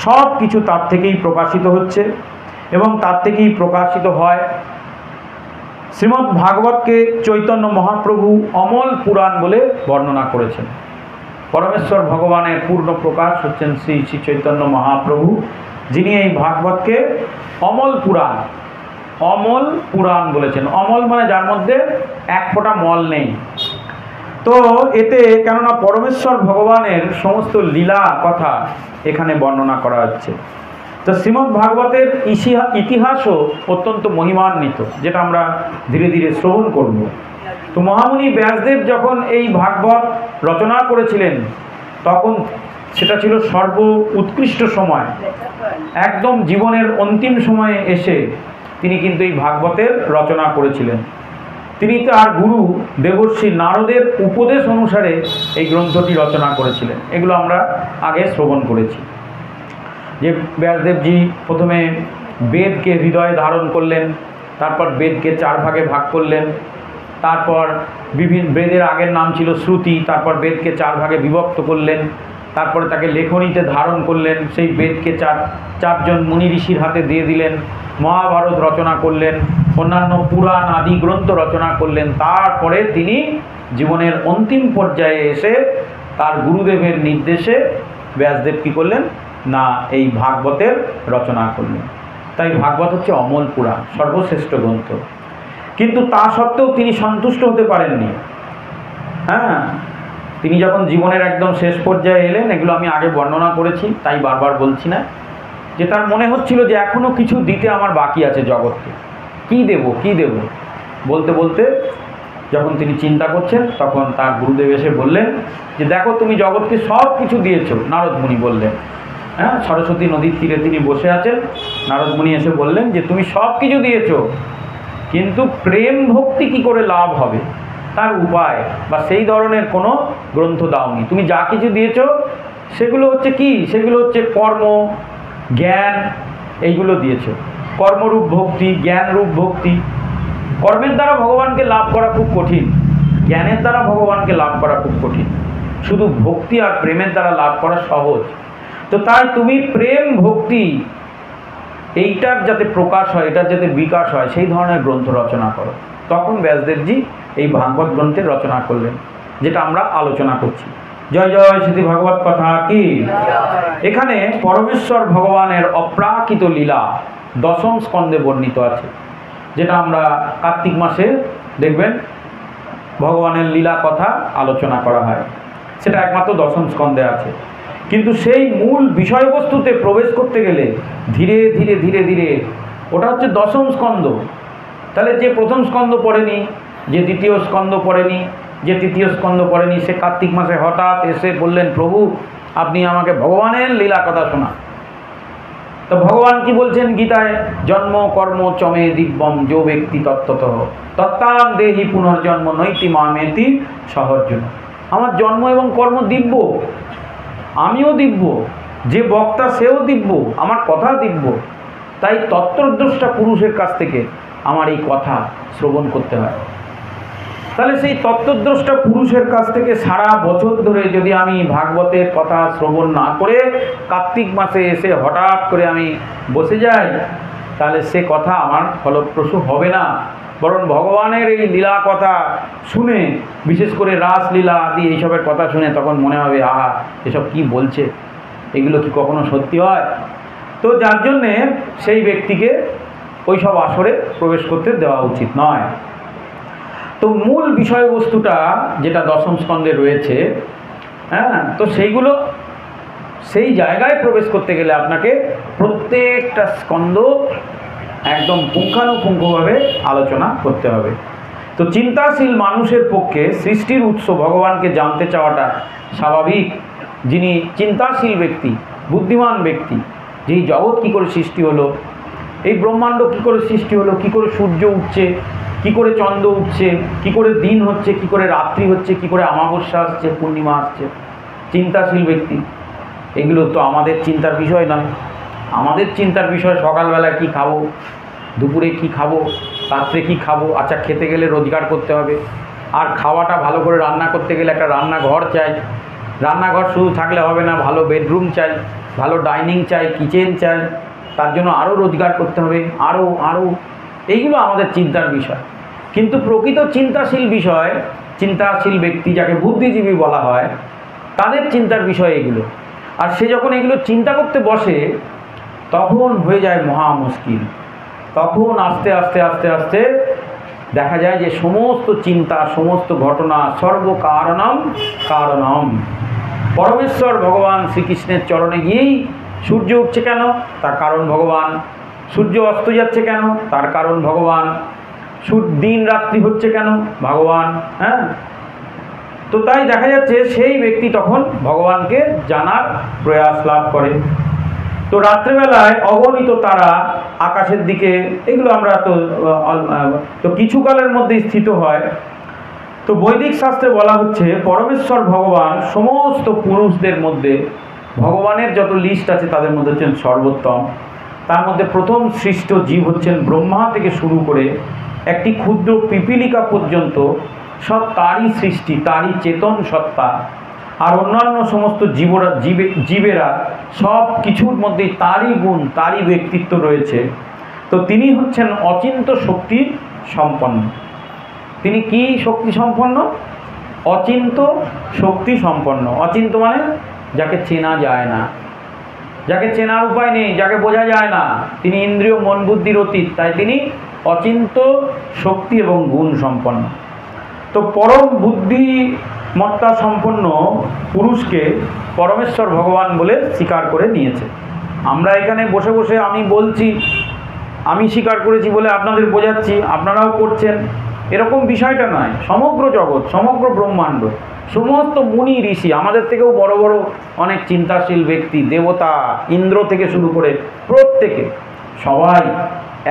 সব কিছু তার থেকেই প্রকাশিত হচ্ছে এবং তার থেকেই প্রকাশিত হয়। শ্রীমদ্ ভাগবতকে চৈতন্য মহাপ্রভু অমল পুরাণ বলে বর্ণনা করেছেন। পরমেশ্বর ভগবানের পূর্ণ প্রকাশ হচ্ছেন শ্রী শ্রী চৈতন্য মহাপ্রভু, যিনি এই ভাগবতকে অমল পুরাণ বলেছেন। অমল মানে যার মধ্যে এক ফোঁটা মল নেই। তো এতে কেননা পরমেশ্বর ভগবানের সমস্ত লীলা কথা এখানে বর্ণনা করা হচ্ছে। তো শ্রীমদ্ ভাগবতের ইতিহাসও অত্যন্ত মহিমান্বিত, যেটা আমরা ধীরে ধীরে শ্রবণ করব। তো মহামুনি ব্যাসদেব যখন এই ভাগবত রচনা করেছিলেন, তখন সেটা ছিল সর্ব উৎকৃষ্ট সময়। একদম জীবনের অন্তিম সময়ে এসে তিনি কিন্তু এই ভাগবতের রচনা করেছিলেন। তিনি তার গুরু দেবর্ষি নারদের উপদেশ অনুসারে এই গ্রন্থটি রচনা করেছিলেন। এগুলো আমরা আগে শ্রবণ করেছি, যে ব্যাসদেবজি প্রথমে বেদকে হৃদয়ে ধারণ করলেন, তারপর বেদকে 4 ভাগে ভাগ করলেন, তারপর বিভিন্ন বেদের আগের নাম ছিল শ্রুতি, তারপর বেদকে 4 ভাগে বিভক্ত করলেন, তারপরে তাকে লেখনীতে ধারণ করলেন, সেই বেদকে চারজন মুনি ঋষির হাতে দিয়ে দিলেন, মহাভারত রচনা করলেন, অন্যান্য পুরাণ আদি গ্রন্থ রচনা করলেন। তারপরে তিনি জীবনের অন্তিম পর্যায়ে এসে তার গুরুদেবের নির্দেশে ব্যাসদেব কী করলেন না এই ভাগবতের রচনা করলেন। তাই ভাগবত হচ্ছে অমল পুরাণ, সর্বশ্রেষ্ঠ গ্রন্থ। কিন্তু তা সত্ত্বেও তিনি সন্তুষ্ট হতে পারেননি। তিনি যখন জীবনের একদম শেষ পর্যায়ে এলেন, এগুলো আমি আগে বর্ণনা করেছি, তাই বারবার বলছি না, যে তার মনে হচ্ছিল যে এখনও কিছু দিতে আমার বাকি আছে জগৎকে, কি দেব বলতে বলতে যখন তিনি চিন্তা করছেন, তখন তার গুরুদেব এসে বললেন যে দেখো, তুমি জগৎকে সব কিছু দিয়েছো। নারদ মুনি বললেন, সরস্বতী নদীর তীরে তিনি বসে আছেন, নারদ মুনি এসে বললেন যে তুমি সব কিছু দিয়েছো, কিন্তু প্রেম ভক্তি কি করে লাভ হবে তার উপায় বা সেই ধরনের কোনো গ্রন্থ দাওনি। তুমি যা কিছু দিয়েছো সেগুলো হচ্ছে কি, সেগুলো হচ্ছে কর্ম, জ্ঞান, এইগুলো দিয়েছো। কর্মরূপ ভক্তি, জ্ঞানরূপ ভক্তি। কর্মের দ্বারা ভগবানকে লাভ করা খুব কঠিন, জ্ঞানের দ্বারা ভগবানকে লাভ করা খুব কঠিন, শুধু ভক্তি আর প্রেমের দ্বারা লাভ করা সহজ। তো তাই তুমি প্রেম ভক্তি এইটার যাতে প্রকাশ হয়, এটার যাতে বিকাশ হয়, সেই ধরনের গ্রন্থ রচনা করো। তখন ব্যাসদেবজি এই ভাগবত গ্রন্থের রচনা করলেন, যেটা আমরা আলোচনা করছি। জয় জয় শ্রী ভাগবত কথা কি। এখানে পরমেশ্বর ভগবানের অপ্রাকৃত লীলা 10ম স্কন্ধে বর্ণিত আছে, যেটা আমরা কার্তিক মাসে দেখবেন ভগবানের লীলা কথা আলোচনা করা হয়, সেটা একমাত্র 10ম স্কন্ধে আছে। কিন্তু সেই মূল বিষয়বস্তুতে প্রবেশ করতে গেলে ধীরে ধীরে ধীরে ধীরে, ওটা হচ্ছে 10ম স্কন্ধ। তাহলে যে 1ম স্কন্ধ পড়েনি, যে 2য় স্কন্ধ পড়েনি, যে 3য় স্কন্ধ পড়েনি, সে কার্তিক মাসে হঠাৎ এসে বললেন, প্রভু আপনি আমাকে ভগবানের লীলা কথা শোনা। তো ভগবান কি বলছেন গীতায়, জন্ম কর্ম চমে দিব্যম যো ব্যক্তি তত্ত্বত তত্ত্বাং দেহি পুনর্জন্ম নৈতি মামেতি সহর্জুন। আমার জন্ম এবং কর্ম দিব্য, আমিও দিব্য, যে বক্তা সেও দিব্য, আমার কথা দিব্য। তাই তত্ত্বদ্রষ্টা পুরুষের কাছ থেকে আমার এই কথা শ্রবণ করতে হয়। তাহলে সেই তত্ত্বদ্রষ্টা পুরুষের কাছ থেকে সারা বছর ধরে যদি আমি ভাগবতের কথা শ্রবণ না করে কার্তিক মাসে এসে হঠাৎ করে আমি বসে যাই, তাহলে সে কথা আমার ফলপ্রসূ হবে না। বরং ভগবানের এই লীলা কথা শুনে, বিশেষ করে রাসলীলা আদি এইসবের কথা শুনে, তখন মনে হবে আহা, এসব কি বলছে, এগুলো কি কখনো সত্যি হয়? তো যার জন্যে সেই ব্যক্তিকে ওইসব আসরে প্রবেশ করতে দেওয়া উচিত নয়। তো মূল বিষয়বস্তুটা যেটা 10ম স্কন্ধে রয়েছে, তো সেইগুলো সেই জায়গায় প্রবেশ করতে গেলে আপনাকে প্রত্যেকটা স্কন্ধ একদম পুঙ্খানুপুঙ্খভাবে আলোচনা করতে হবে। তো চিন্তাশীল মানুষের পক্ষে সৃষ্টির উৎস ভগবানকে জানতে চাওয়াটা স্বাভাবিক। যিনি চিন্তাশীল ব্যক্তি, বুদ্ধিমান ব্যক্তি, যেই জগৎ কী করে সৃষ্টি হলো, এই ব্রহ্মাণ্ড কী করে সৃষ্টি হলো, কী করে সূর্য উঠছে, কী করে চন্দ্র উঠছে, কী করে দিন হচ্ছে, কী করে রাত্রি হচ্ছে, কী করে অমাবস্যা আসছে, পূর্ণিমা আসছে, চিন্তাশীল ব্যক্তি এগুলো তো আমাদের চিন্তার বিষয় নয়। আমাদের চিন্তার বিষয় সকালবেলা কি খাবো, দুপুরে কি খাবো, রাত্রে কি খাবো। আচ্ছা, খেতে গেলে রোজগার করতে হবে, আর খাওয়াটা ভালো করে রান্না করতে গেলে একটা রান্নাঘর চাই। রান্নাঘর শুধু থাকলে হবে না, ভালো বেডরুম চাই, ভালো ডাইনিং চাই, কিচেন চাই। তার জন্য আরও রোজগার করতে হবে, আরও এইগুলো আমাদের চিন্তার বিষয়। কিন্তু প্রকৃত চিন্তাশীল বিষয়, চিন্তাশীল ব্যক্তি যাকে বুদ্ধিজীবী বলা হয়, তাদের চিন্তার বিষয় এগুলো। আর সে যখন এগুলো চিন্তা করতে বসে তখন হয়ে যায় মহা মুশকিল। তখন আস্তে আস্তে আস্তে আস্তে দেখা যায় যে সমস্ত চিন্তা, সমস্ত ঘটনা সর্বকারণম কারণম। পরমেশ্বর ভগবান শ্রীকৃষ্ণের চরণে গিয়েই সূর্য উঠছে কেন, তার কারণ ভগবান। সূর্য অস্ত যাচ্ছে কেন, তার কারণ ভগবান। দিন রাত্রি হচ্ছে কেন, ভগবান। হ্যাঁ, তো তাই দেখা যাচ্ছে সেই ব্যক্তি তখন ভগবানকে জানার প্রয়াস লাভ করে। তো রাত্রেবেলায় অগণিত তারা আকাশের দিকে, এগুলো আমরা তো কিছু কালের মধ্যে স্থিত হয়। তো বৈদিক শাস্ত্রে বলা হচ্ছে পরমেশ্বর ভগবান সমস্ত পুরুষদের মধ্যে, ভগবানের যত লিস্ট আছে তাদের মধ্যে হচ্ছেন সর্বোত্তম। তার মধ্যে প্রথম সৃষ্ট জীব হচ্ছেন ব্রহ্মা থেকে শুরু করে একটি ক্ষুদ্র পিপীলিকা পর্যন্ত সব তারই সৃষ্টি, তারই চেতন সত্তা। আর অন্যান্য সমস্ত জীবেরা সব কিছুর মধ্যে তারই গুণ, তারই ব্যক্তিত্ব রয়েছে। তো তিনি হচ্ছেন অচিন্ত শক্তি সম্পন্ন। তিনি কি শক্তি সম্পন্ন? অচিন্ত শক্তি সম্পন্ন। অচিন্ত মানে যাকে চেনা যায় না, যাকে চেনার উপায় নেই, যাকে বোঝা যায় না। তিনি ইন্দ্রিয় মন বুদ্ধির অতীত, তাই তিনি অচিন্ত শক্তি এবং গুণ সম্পন্ন। তো পরম বুদ্ধিমত্তা সম্পন্ন পুরুষকে পরমেশ্বর ভগবান বলে স্বীকার করে নিয়েছে। আমরা এখানে বসে বসে আমি বলছি, আমি স্বীকার করেছি বলে আপনাদের বোঝাচ্ছি, আপনারাও করছেন, এরকম বিষয়টা নয়। সমগ্র জগৎ, সমগ্র ব্রহ্মাণ্ড, সমস্ত মুনি ঋষি, আমাদের থেকেও বড় বড় অনেক চিন্তাশীল ব্যক্তি, দেবতা, ইন্দ্র থেকে শুরু করে প্রত্যেকে, সবাই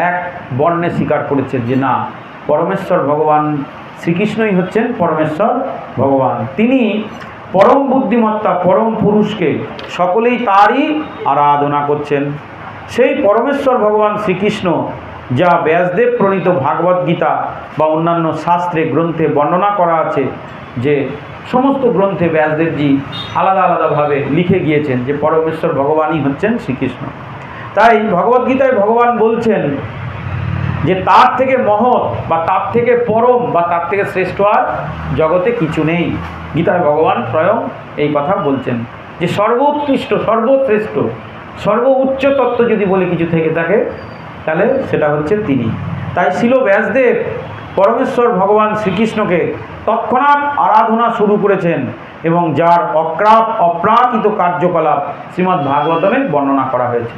এক বর্ণে স্বীকার করেছে যে না, পরমেশ্বর ভগবান শ্রীকৃষ্ণই হচ্ছেন পরমেশ্বর ভগবান। তিনি পরম বুদ্ধিমত্তা, পরম পুরুষকে সকলেই তারই আরাধনা করছেন। সেই পরমেশ্বর ভগবান শ্রীকৃষ্ণ যা ব্যাসদেব প্রণীত ভাগবত গীতা বা অন্যান্য শাস্ত্রে গ্রন্থে বর্ণনা করা আছে, যে সমস্ত গ্রন্থে ব্যাসদেবজি আলাদা আলাদাভাবে লিখে গিয়েছেন যে পরমেশ্বর ভগবানই হচ্ছেন শ্রীকৃষ্ণ। তাই ভগবদ্গীতায় ভগবান বলছেন যে তার থেকে মহৎ বা তার থেকে পরম বা তার থেকে শ্রেষ্ঠ আর জগতে কিছু নেই। গীতায় ভগবান স্বয়ং এই কথা বলছেন যে সর্বোৎকৃষ্ট, সর্বশ্রেষ্ঠ, সর্বোচ্চ তত্ত্ব যদি বলে কিছু থেকে থাকে তাহলে সেটা হচ্ছে তিনি। তাই ছিল ব্যাসদেব পরমেশ্বর ভগবান শ্রীকৃষ্ণকে তৎক্ষণাৎ আরাধনা শুরু করেছেন এবং যার অপ্রাকৃত কার্যকলাপ শ্রীমদ্ ভাগবতমে বর্ণনা করা হয়েছে।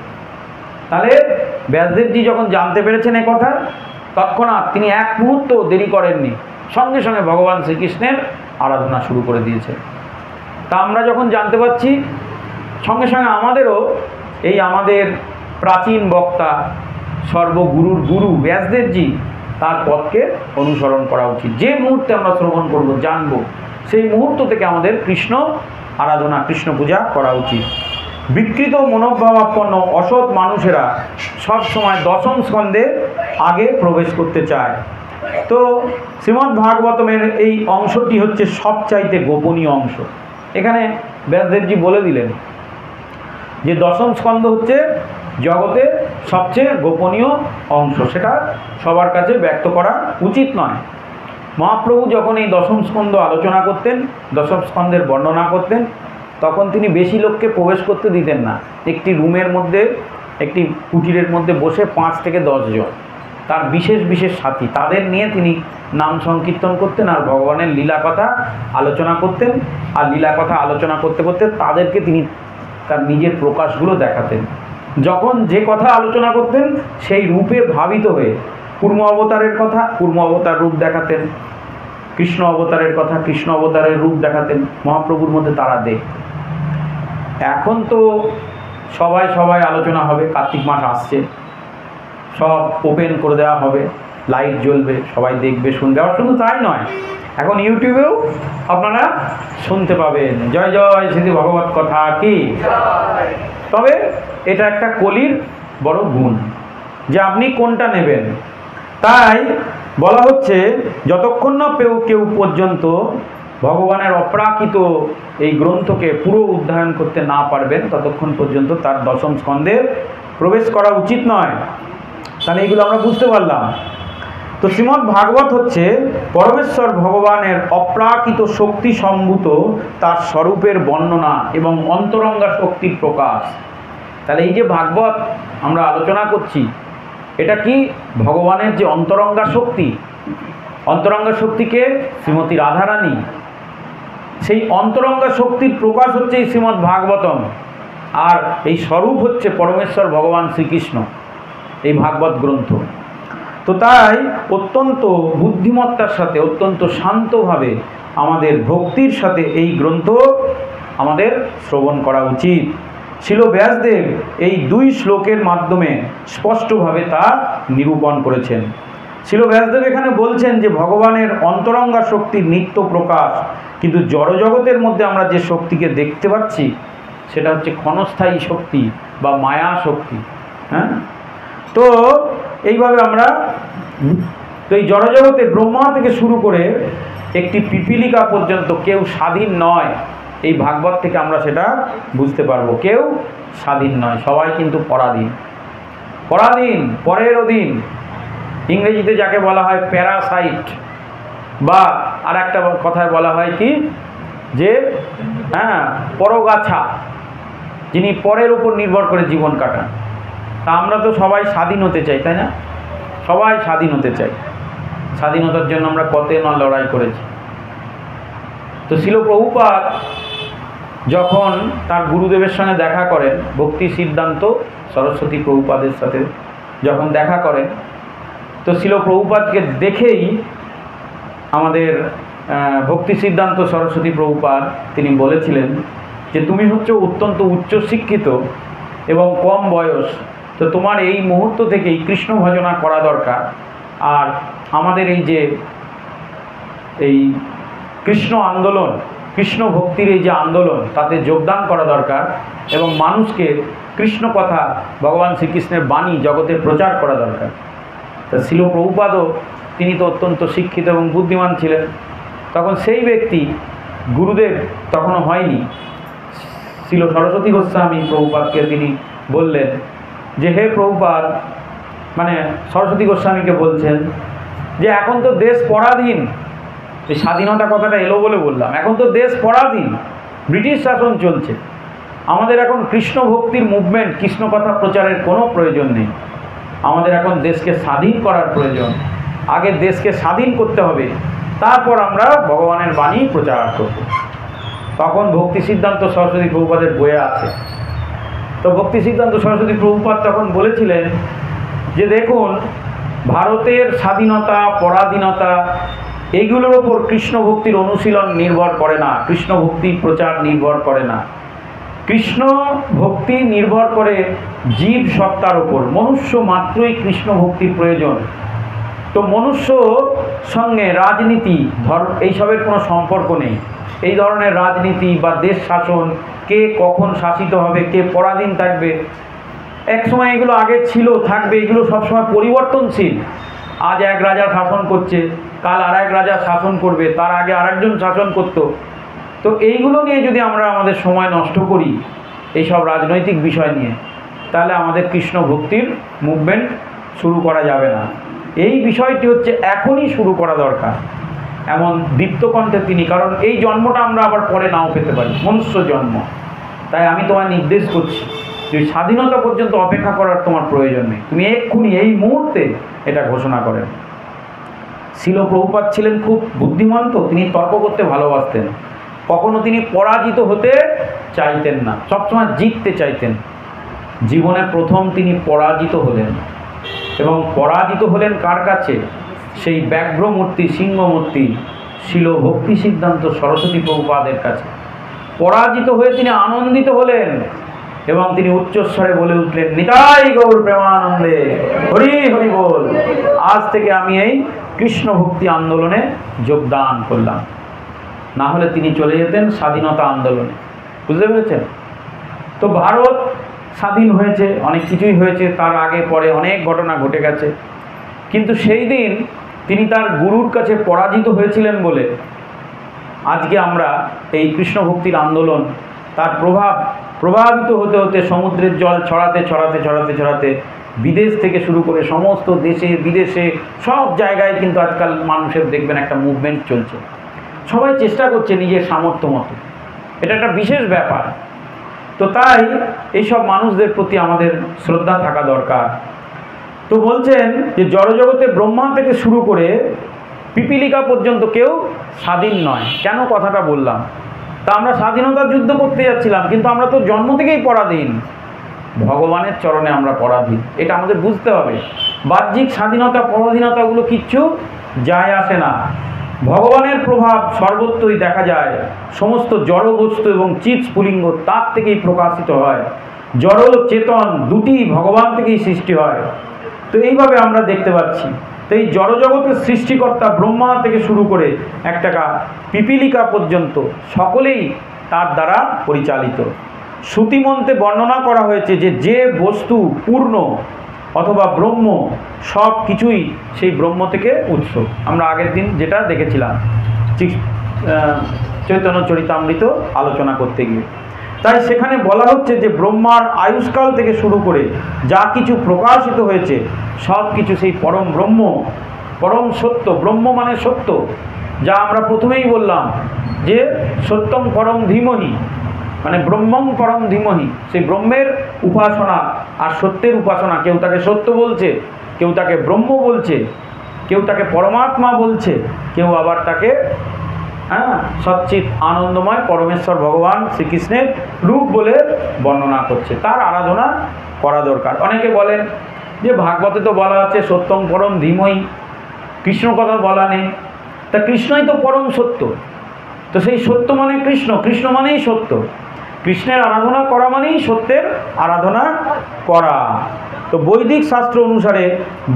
তাহলে ব্যাসদেবজি যখন জানতে পেরেছেন এ কথা, তৎক্ষণাৎ তিনি এক মুহূর্ত দেরি করেননি, সঙ্গে সঙ্গে ভগবান শ্রীকৃষ্ণের আরাধনা শুরু করে দিয়েছে। তা আমরা যখন জানতে পারছি, সঙ্গে সঙ্গে আমাদেরও এই আমাদের প্রাচীন বক্তা, সর্বগুরুর গুরু ব্যাসদেবজি, তার পথকে অনুসরণ করা উচিত। যে মুহূর্তে আমরা শ্রবণ করব, জানব, সেই মুহূর্ত থেকে আমাদের কৃষ্ণ আরাধনা, কৃষ্ণ পূজা করা উচিত। বিকৃত মনোভাবাপন্ন অসৎ মানুষেরা সব সময় দশম স্কন্ধে আগে প্রবেশ করতে চায়। তো শ্রীমদ্ ভাগবতমের এই অংশটি হচ্ছে সবচাইতে গোপনীয় অংশ। এখানে ব্যাসদেবজি বলে দিলেন যে দশম স্কন্ধ হচ্ছে জগতে সবচেয়ে গোপনীয় অংশ, সেটা সবার কাছে ব্যক্ত করা উচিত নয়। মহাপ্রভু যখন এই দশম স্কন্ধ আলোচনা করতেন, দশম স্কন্ধের বর্ণনা করতেন, তখন তিনি বেশি লোককে প্রবেশ করতে দিতেন না। একটি রুমের মধ্যে, একটি কুটিরের মধ্যে বসে 5 থেকে 10 জন তার বিশেষ বিশেষ সাথী, তাদের নিয়ে তিনি নাম সংকীর্তন করতেন আর ভগবানের লীলা কথা আলোচনা করতেন। আর লীলা কথা আলোচনা করতে করতে তাদেরকে তিনি তার নিজের প্রকাশগুলো দেখাতেন। যখন যে কথা আলোচনা করতেন সেই রূপে ভাবিত হয়ে কুর্ম অবতারের কথা কুর্ম অবতার রূপ দেখাতেন, কৃষ্ণ অবতারের কথা কৃষ্ণ অবতারের রূপ দেখাতেন। মহাপ্রভুর মধ্যে তারা দেখ। এখন তো সবাই আলোচনা হবে, কার্তিক মাস আসছে, সব ওপেন করে দেওয়া হবে, লাইট জ্বলবে, সবাই দেখবে শুনবে। আর শুধু তাই নয়, এখন ইউটিউবেও আপনারা শুনতে পাবেন। জয় জয় শ্রী ভগবত কথা কি। তবে এটা একটা কলির বড় গুণ যে আপনি কোনটা নেবেন। তাই বলা হচ্ছে যতক্ষণ না কেউ পর্যন্ত ভগবানের অপ্রাকৃত এই গ্রন্থকে পুরো অধ্যয়ন করতে না পারবেন ততক্ষণ পর্যন্ত তার দশম স্কন্ধে প্রবেশ করা উচিত নয়। তাহলে এইগুলো আমরা বুঝতে পারলাম। তো শ্রীমদ্ ভাগবত হচ্ছে পরমেশ্বর ভগবানের অপ্রাকৃত শক্তি সম্ভূত তার স্বরূপের বর্ণনা এবং অন্তরঙ্গা শক্তির প্রকাশ। তাহলে এই যে ভাগবত আমরা আলোচনা করছি এটা কি ভগবানের যে অন্তরঙ্গা শক্তি, অন্তরঙ্গা শক্তিকে শ্রীমতী রাধারানী, সেই অন্তরঙ্গা শক্তির প্রকাশ হচ্ছে এই শ্রীমদ্ ভাগবতম। আর এই স্বরূপ হচ্ছে পরমেশ্বর ভগবান শ্রীকৃষ্ণ এই ভাগবত গ্রন্থ। তো তাই অত্যন্ত বুদ্ধিমত্তার সাথে অত্যন্ত শান্তভাবে আমাদের ভক্তির সাথে এই গ্রন্থ আমাদের শ্রবণ করা উচিত। শিল ব্যাসদেব এই 2 শ্লোকের মাধ্যমে স্পষ্টভাবে তা নিরূপণ করেছেন। শিল ব্যাসদেব এখানে বলছেন যে ভগবানের অন্তরঙ্গা শক্তির নিত্য প্রকাশ, কিন্তু জড়জগতের মধ্যে আমরা যে শক্তিকে দেখতে পাচ্ছি সেটা হচ্ছে ক্ষণস্থায়ী শক্তি বা মায়া শক্তি। হ্যাঁ, তো এইভাবে আমরা তো এই জড়জগতে ব্রহ্মা থেকে শুরু করে একটি পিপীলিকা পর্যন্ত কেউ স্বাধীন নয়। এই ভাগবত থেকে আমরা সেটা বুঝতে পারবো। কেউ স্বাধীন নয়, সবাই কিন্তু পরাধীন। পরাধীন, পরের অধীন, ইংরেজিতে যাকে বলা হয় প্যারাসাইট, বা আর একটা কথায় বলা হয় কি যে পরগাছা, যিনি পরের উপর নির্ভর করে জীবন কাটান। তা আমরা তো সবাই স্বাধীন হতে চাই, তাই না? সবাই স্বাধীন হতে চাই। স্বাধীনতার জন্য আমরা কত না লড়াই করেছি। তো শিল প্রভুপাদ যখন তার গুরুদেবের সঙ্গে দেখা করেন, ভক্তি সিদ্ধান্ত সরস্বতী প্রভুপাদের সাথে যখন দেখা করেন, তো শিল প্রভুপাদকে দেখেই আমাদের ভক্তি সিদ্ধান্ত সরস্বতী প্রভুপাদ তিনি বলেছিলেন যে তুমি হচ্ছে অত্যন্ত উচ্চশিক্ষিত এবং কম বয়স, তো তোমার এই মুহূর্ত থেকেই কৃষ্ণ ভজনা করা দরকার। আর আমাদের এই যে এই কৃষ্ণ আন্দোলন, কৃষ্ণ ভক্তির এই যে আন্দোলন, তাতে যোগদান করা দরকার এবং মানুষকে কৃষ্ণ কথা, ভগবান শ্রীকৃষ্ণের বাণী জগতে প্রচার করা দরকার। তা শিল প্রভুপাদও তিনি তো অত্যন্ত শিক্ষিত এবং বুদ্ধিমান ছিলেন। তখন সেই ব্যক্তি, গুরুদেব তখনও হয়নি, শিল সরস্বতী গোস্বামী প্রভুপাদকে তিনি বললেন যে হে প্রভুপাদ, মানে সরস্বতী গোস্বামীকে বলছেন যে এখন তো দেশ পরাধীন। এই স্বাধীনতা কথাটা এলো বলে বললাম, এখন তো দেশ পরাধীন, ব্রিটিশ শাসন চলছে। আমাদের এখন কৃষ্ণ ভক্তির মুভমেন্ট, কৃষ্ণ কথা প্রচারের কোনো প্রয়োজন নেই। আমাদের এখন দেশকে স্বাধীন করার প্রয়োজন। আগে দেশকে স্বাধীন করতে হবে, তারপর আমরা ভগবানের বাণী প্রচার করব। তখন ভক্তি সিদ্ধান্ত সরস্বতী প্রভুপাদের বইয়ে আছে। তো ভক্তি সিদ্ধান্ত সরস্বতী প্রভুপাদ তখন বলেছিলেন যে দেখুন, ভারতের স্বাধীনতা, পরাধীনতা এইগুলোর ওপর কৃষ্ণ ভক্তির অনুশীলন নির্ভর করে না, কৃষ্ণ ভক্তির প্রচার নির্ভর করে না। কৃষ্ণ ভক্তি নির্ভর করে জীব সত্তার ওপর। মনুষ্য মাত্রই কৃষ্ণ ভক্তির প্রয়োজন। তো মনুষ্য সঙ্গে রাজনীতি, ধর্ম এইসবের কোনো সম্পর্ক নেই। এই ধরনের রাজনীতি বা দেশ শাসন, কে কখন শাসিত হবে, কে পরাধীন থাকবে, এক সময় এগুলো আগে ছিল, থাকবে, এগুলো সবসময় পরিবর্তনশীল। আজ এক রাজা শাসন করছে, কাল আর এক রাজা শাসন করবে, তার আগে আরেকজন শাসন করত। তো এইগুলো নিয়ে যদি আমরা আমাদের সময় নষ্ট করি এইসব রাজনৈতিক বিষয় নিয়ে, তাহলে আমাদের কৃষ্ণ ভক্তির মুভমেন্ট শুরু করা যাবে না। এই বিষয়টি হচ্ছে এখনই শুরু করা দরকার, এমন দীপ্তকণ্ঠে তিনি। কারণ এই জন্মটা আমরা আবার পরে নাও পেতে পারি, মনুষ্য জন্ম। তাই আমি তোমায় নির্দেশ করছি যে স্বাধীনতা পর্যন্ত অপেক্ষা করার তোমার প্রয়োজন নেই, তুমি এক্ষুনি এই মুহূর্তে এটা ঘোষণা করেন। শিল প্রভুপাদ ছিলেন খুব বুদ্ধিমান, তো তিনি তর্ক করতে ভালোবাসতেন। কখনো তিনি পরাজিত হতে চাইতেন না, সবসময় জিততে চাইতেন। জীবনে প্রথম তিনি পরাজিত হলেন, এবং পরাজিত হলেন কার কাছে? সেই ব্যাঘ্রমূর্তি, সিংহমূর্তি শিল ভক্তি সিদ্ধান্ত সরস্বতী প্রভুপাদের কাছে। পরাজিত হয়ে তিনি আনন্দিত হলেন এবং তিনি উচ্চস্বরে বলে উঠলেন, নিতাই গৌর প্রেমানন্দে, হরি হরি বল। আজ থেকে আমি এই কৃষ্ণ ভক্তি আন্দোলনে যোগদান করলাম, না হলে তিনি চলে যেতেন স্বাধীনতা আন্দোলনে। বুঝতে পেরেছেন? তো ভারত স্বাধীন হয়েছে, অনেক কিছুই হয়েছে, তার আগে পরে অনেক ঘটনা ঘটে গেছে, কিন্তু সেই দিন তিনি তার গুরুর কাছে পরাজিত হয়েছিলেন বলে আজকে আমরা এই কৃষ্ণ ভক্তির আন্দোলন তার প্রভাবিত হতে হতে সমুদ্রের জল ছড়াতে ছড়াতে ছড়াতে ছড়াতে বিদেশ থেকে শুরু করে সমস্ত দেশে বিদেশে সব জায়গায় কিন্তু আজকাল মানুষের দেখবেন একটা মুভমেন্ট চলছে, সবাই চেষ্টা করছে নিজের সামর্থ্য মতো। এটা একটা বিশেষ ব্যাপার। তো তাই এইসব মানুষদের প্রতি আমাদের শ্রদ্ধা থাকা দরকার। তো বলছেন যে জড়জগতে ব্রহ্মা থেকে শুরু করে পিপীলিকা পর্যন্ত কেউ স্বাধীন নয়। কেন কথাটা বললাম? তা আমরা স্বাধীনতার যুদ্ধ করতে যাচ্ছিলাম, কিন্তু আমরা তো জন্ম থেকেই পরাধীন, ভগবানের চরণে আমরা পরাধীন। এটা আমাদের বুঝতে হবে। বাহ্যিক স্বাধীনতা পরাধীনতাগুলো কিচ্ছু যায় আসে না। ভগবানের প্রভাব সর্বত্রই দেখা যায়। সমস্ত জড় বস্তু এবং চিৎ স্ফুলিঙ্গ তার থেকেই প্রকাশিত হয়। জড় চেতন দুটি ভগবান থেকেই সৃষ্টি হয়। তো এইভাবে আমরা দেখতে পাচ্ছি। তো এই জড়জগতের সৃষ্টিকর্তা ব্রহ্মা থেকে শুরু করে একটা পিপীলিকা পর্যন্ত সকলেই তার দ্বারা পরিচালিত। শ্রুতিমন্ত্রে বর্ণনা করা হয়েছে যে যে বস্তু পূর্ণ অথবা ব্রহ্ম, সব কিছুই সেই ব্রহ্ম থেকে উৎস। আমরা আগের দিন যেটা দেখেছিলাম চৈতন্য চরিতামৃত আলোচনা করতে গিয়ে, তাই সেখানে বলা হচ্ছে যে ব্রহ্মার আয়ুষ্কাল থেকে শুরু করে যা কিছু প্রকাশিত হয়েছে সব কিছু সেই পরম ব্রহ্ম, পরম সত্য। ব্রহ্ম মানে সত্য, যা আমরা প্রথমেই বললাম যে সত্যং পরম ধীমহি, মানে ব্রহ্মং পরম ধীমহি। সেই ব্রহ্মের উপাসনা আর সত্যের উপাসনা, কেউ তাকে সত্য বলছে, কেউ তাকে ব্রহ্ম বলছে, কেউ তাকে পরমাত্মা বলছে, কেউ আবার তাকে সচ্চিৎ আনন্দময় পরমেশ্বর ভগবান শ্রীকৃষ্ণের রূপ বলে বর্ণনা করছে। তার আরাধনা করা দরকার। অনেকে বলেন যে ভাগবতে তো বলা আছে সত্যং পরম ধীমহি, কৃষ্ণ কথা বলা নেই। তা কৃষ্ণই তো পরম সত্য। তো সেই সত্য মানে কৃষ্ণ, কৃষ্ণ মানেই সত্য। কৃষ্ণের আরাধনা করা মানেই সত্যের আরাধনা করা। তো বৈদিক শাস্ত্র অনুসারে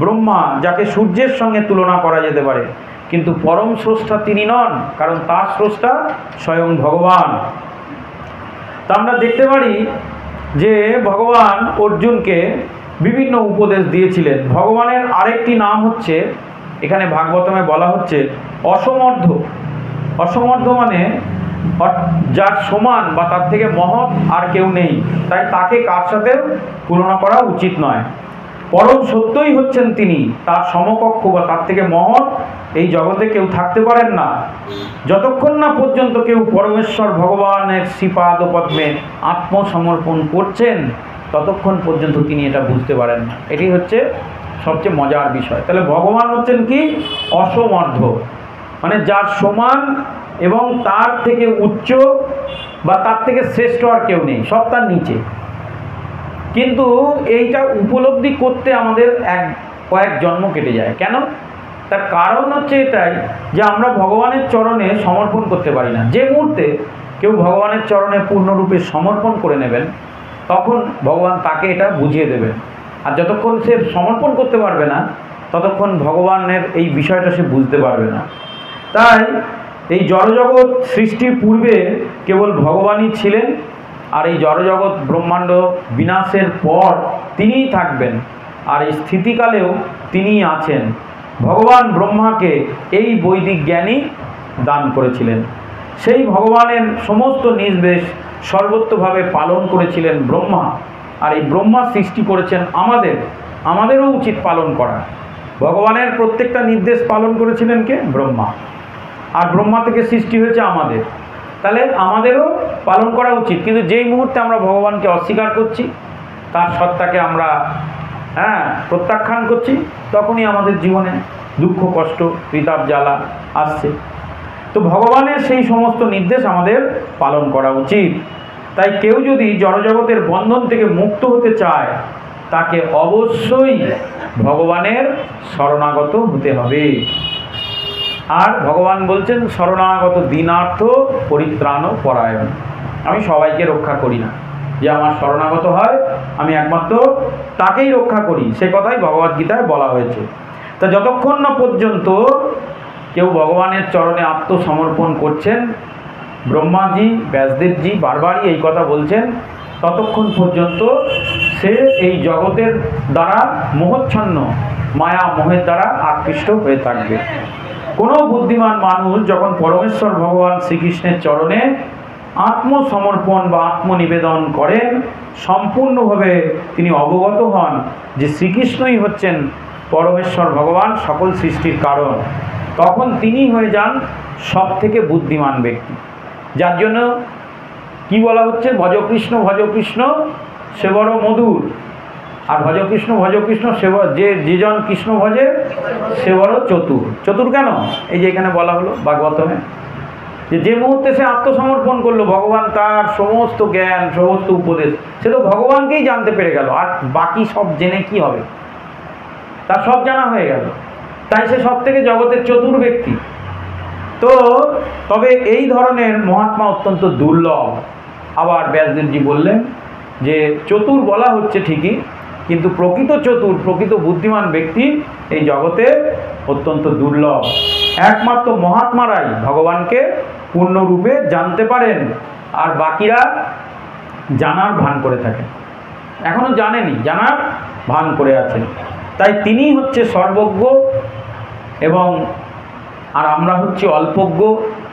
ব্রহ্মা, যাকে সূর্যের সঙ্গে তুলনা করা যেতে পারে, কিন্তু পরম স্রষ্টা তিনি নন, কারণ তার স্রষ্টা স্বয়ং ভগবান। তা আমরা দেখতে পারি যে ভগবান অর্জুনকে বিভিন্ন উপদেশ দিয়েছিলেন। ভগবানের আরেকটি নাম হচ্ছে, এখানে ভাগবতমে বলা হচ্ছে অসমর্থ। অসমর্থ মানে যার সমান বা তার থেকে মহৎ আর কেউ নেই, তাই তাকে কার সাথেও তুলনা করা উচিত নয়। পরম সত্যই হচ্ছেন তিনি, তার সমকক্ষ বা তার থেকে মহৎ এই জগতে কেউ থাকতে পারেন না। যতক্ষণ না পর্যন্ত কেউ পরমেশ্বর ভগবানের শ্রীপাদ পদ্মে আত্মসমর্পণ করছেন, ততক্ষণ পর্যন্ত তিনি এটা বুঝতে পারেন না। এটি হচ্ছে সবচেয়ে মজার বিষয়। তাহলে ভগবান হচ্ছেন কি? অসমর্থ, মানে যার সমান এবং তার থেকে উচ্চ বা তার থেকে শ্রেষ্ঠ আর কেউ নেই, সব তার নিচে। কিন্তু এইটা উপলব্ধি করতে আমাদের কয়েক জন্ম কেটে যায়। কেন? তার কারণ হচ্ছে এটাই যে আমরা ভগবানের চরণে সমর্পণ করতে পারি না। যে মুহূর্তে কেউ ভগবানের চরণে পূর্ণরূপে সমর্পণ করে নেবেন, তখন ভগবান তাকে এটা বুঝিয়ে দেবেন। আর যতক্ষণ সে সমর্পণ করতে পারবে না, ততক্ষণ ভগবানের এই বিষয়টা সে বুঝতে পারবে না। তাই এই জড়জগৎ সৃষ্টির পূর্বে কেবল ভগবানই ছিলেন, আর এই জড়জগৎ ব্রহ্মাণ্ড বিনাশের পর তিনিই থাকবেন, আর এই স্থিতিকালেও তিনিই আছেন। ভগবান ব্রহ্মাকে এই বৈদিক জ্ঞানই দান করেছিলেন। সেই ভগবানের সমস্ত নির্দেশ সর্বত্রভাবে পালন করেছিলেন ব্রহ্মা। আর এই ব্রহ্মা সৃষ্টি করেছেন আমাদেরও উচিত পালন করা। ভগবানের প্রত্যেকটা নির্দেশ পালন করেছিলেন কে? ব্রহ্মা। আর ব্রহ্মা থেকে সৃষ্টি হয়েছে আমাদের, তাহলে আমাদেরও পালন করা উচিত। কিন্তু যেই মুহূর্তে আমরা ভগবানকে অস্বীকার করছি, তার সত্তাকে আমরা প্রত্যাখ্যান করছি, তখনই আমাদের জীবনে দুঃখ, কষ্ট, ত্রিতাপ, জ্বালা আসছে। তো ভগবানের সেই সমস্ত নির্দেশ আমাদের পালন করা উচিত। তাই কেউ যদি জড়জগতের বন্ধন থেকে মুক্ত হতে চায়, তাকে অবশ্যই ভগবানের শরণাগত হতে হবে। আর ভগবান বলছেন শরণাগত দীনার্থ পরিত্রাণ পরায়ণ। আমি সবাইকে রক্ষা করি না, যে আমার শরণাগত হয় আমি একমাত্র তাকেই রক্ষা করি, সে কথাই ভগবদ্গীতায় বলা হয়েছে। তা যতক্ষণ না পর্যন্ত কেউ ভগবানের চরণে আত্মসমর্পণ করছেন, ব্রহ্মাজি ব্যাসদেবজি বারবারই এই কথা বলছেন, ততক্ষণ পর্যন্ত সে এই জগতের দ্বারা মোহচ্ছন্ন, মায়া মোহের দ্বারা আকৃষ্ট হয়ে থাকবে। কোনো বুদ্ধিমান মানুষ যখন পরমেশ্বর ভগবান শ্রীকৃষ্ণের চরণে আত্মসমর্পণ বা আত্মনিবেদন করেন, সম্পূর্ণভাবে তিনি অবগত হন যে শ্রীকৃষ্ণই হচ্ছেন পরমেশ্বর ভগবান, সকল সৃষ্টির কারণ, তখন তিনি হয়ে যান সব থেকে বুদ্ধিমান ব্যক্তি। যার জন্য কি বলা হচ্ছে, ভজকৃষ্ণ ভজকৃষ্ণ সে বড় মধুর, আর ভজকৃষ্ণ ভজকৃষ্ণ সে যেজন কৃষ্ণ ভজে সে বড় চতুর। চতুর কেন? এই যে এখানে বলা হলো ভাগবতমে, যে মুহূর্তে সে আত্মসমর্পণ করলো, ভগবান তার সমস্ত জ্ঞান সমস্ত উপদেশ, সে তো ভগবানকেই জানতে পেরে গেল, আর বাকি সব জেনে কি হবে, তার সব জানা হয়ে গেল, তাই সে সব থেকে জগতের চতুর ব্যক্তি। তো তবে এই ধরনের মহাত্মা অত্যন্ত দুর্লভ। আবার ব্যাসদেবজি বললেন যে চতুর বলা হচ্ছে ঠিকই, কিন্তু প্রকৃত চতুর, প্রকৃত বুদ্ধিমান ব্যক্তি এই জগতে অত্যন্ত দুর্লভ। একমাত্র মহাত্মারাই ভগবানকে পূর্ণরূপে জানতে পারেন, আর বাকিরা জানার ভান করে থাকেন, এখনো জানেনি, জানার ভান করে আছেন। তাই তিনি হচ্ছে সর্বজ্ঞ এবং আর আমরা হচ্ছি অল্পজ্ঞ,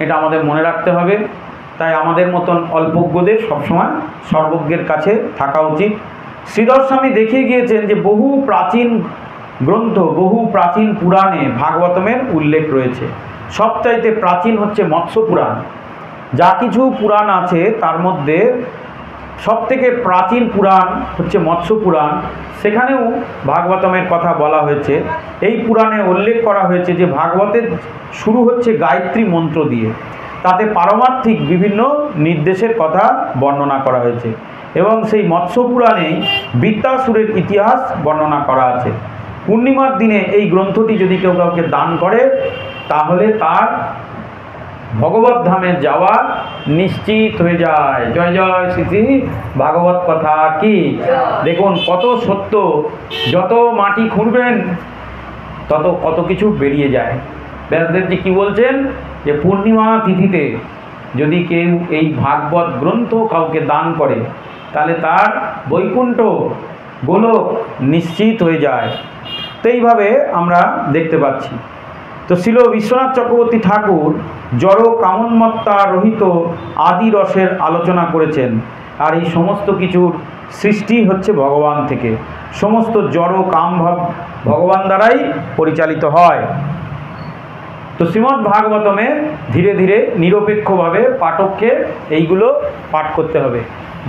এটা আমাদের মনে রাখতে হবে। তাই আমাদের মতন অল্পজ্ঞদের সবসময় সর্বজ্ঞের কাছে থাকা উচিত। শ্রীধর স্বামী দেখিয়ে গিয়েছেন যে বহু প্রাচীন গ্রন্থ, বহু প্রাচীন পুরাণে ভাগবতমের উল্লেখ রয়েছে। সবচাইতে প্রাচীন হচ্ছে মৎস্য পুরাণ। যা কিছু পুরাণ আছে তার মধ্যে সবথেকে প্রাচীন পুরাণ হচ্ছে মৎস্য পুরাণ। সেখানেও ভাগবতমের কথা বলা হয়েছে। এই পুরাণে উল্লেখ করা হয়েছে যে ভাগবতের শুরু হচ্ছে গায়ত্রী মন্ত্র দিয়ে, তাতে পারমার্থিক বিভিন্ন নির্দেশের কথা বর্ণনা করা হয়েছে, এবং সেই মৎস্য পুরাণেই বৃত্তাসুরের ইতিহাস বর্ণনা করা আছে। পূর্ণিমার দিনে এই গ্রন্থটি যদি কেউ কাউকে দান করে, তাহলে তার ভগবত ধামে যাওয়া নিশ্চিত হয়ে যায়। জয় জয় শ্রী শ্রী ভাগবত কথা কি! দেখুন কত সত্য, যত মাটি খুঁড়বেন তত কত কিছু বেরিয়ে যায়। ব্যাসদেবজি কি বলছেন যে পূর্ণিমা তিথিতে যদি কেউ এই ভাগবত গ্রন্থ কাউকে দান করে, তাহলে তার বৈকুণ্ঠ গোলক নিশ্চিত হয়ে যায়। তো এইভাবে আমরা দেখতে পাচ্ছি। তো শিল বিশ্বনাথ চক্রবর্তী ঠাকুর জড় কামন্মত্তা রহিত আদি রসের আলোচনা করেছেন। আর এই সমস্ত কিছুর সৃষ্টি হচ্ছে ভগবান থেকে, সমস্ত জড় কাম ভাব ভগবান দ্বারাই পরিচালিত হয়। তো শ্রীমদ্ ভাগবতমে ধীরে ধীরে নিরপেক্ষভাবে পাঠককে এইগুলো পাঠ করতে হবে।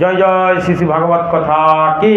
জয় জয় শ্রী শ্রী ভাগবত কথা কি!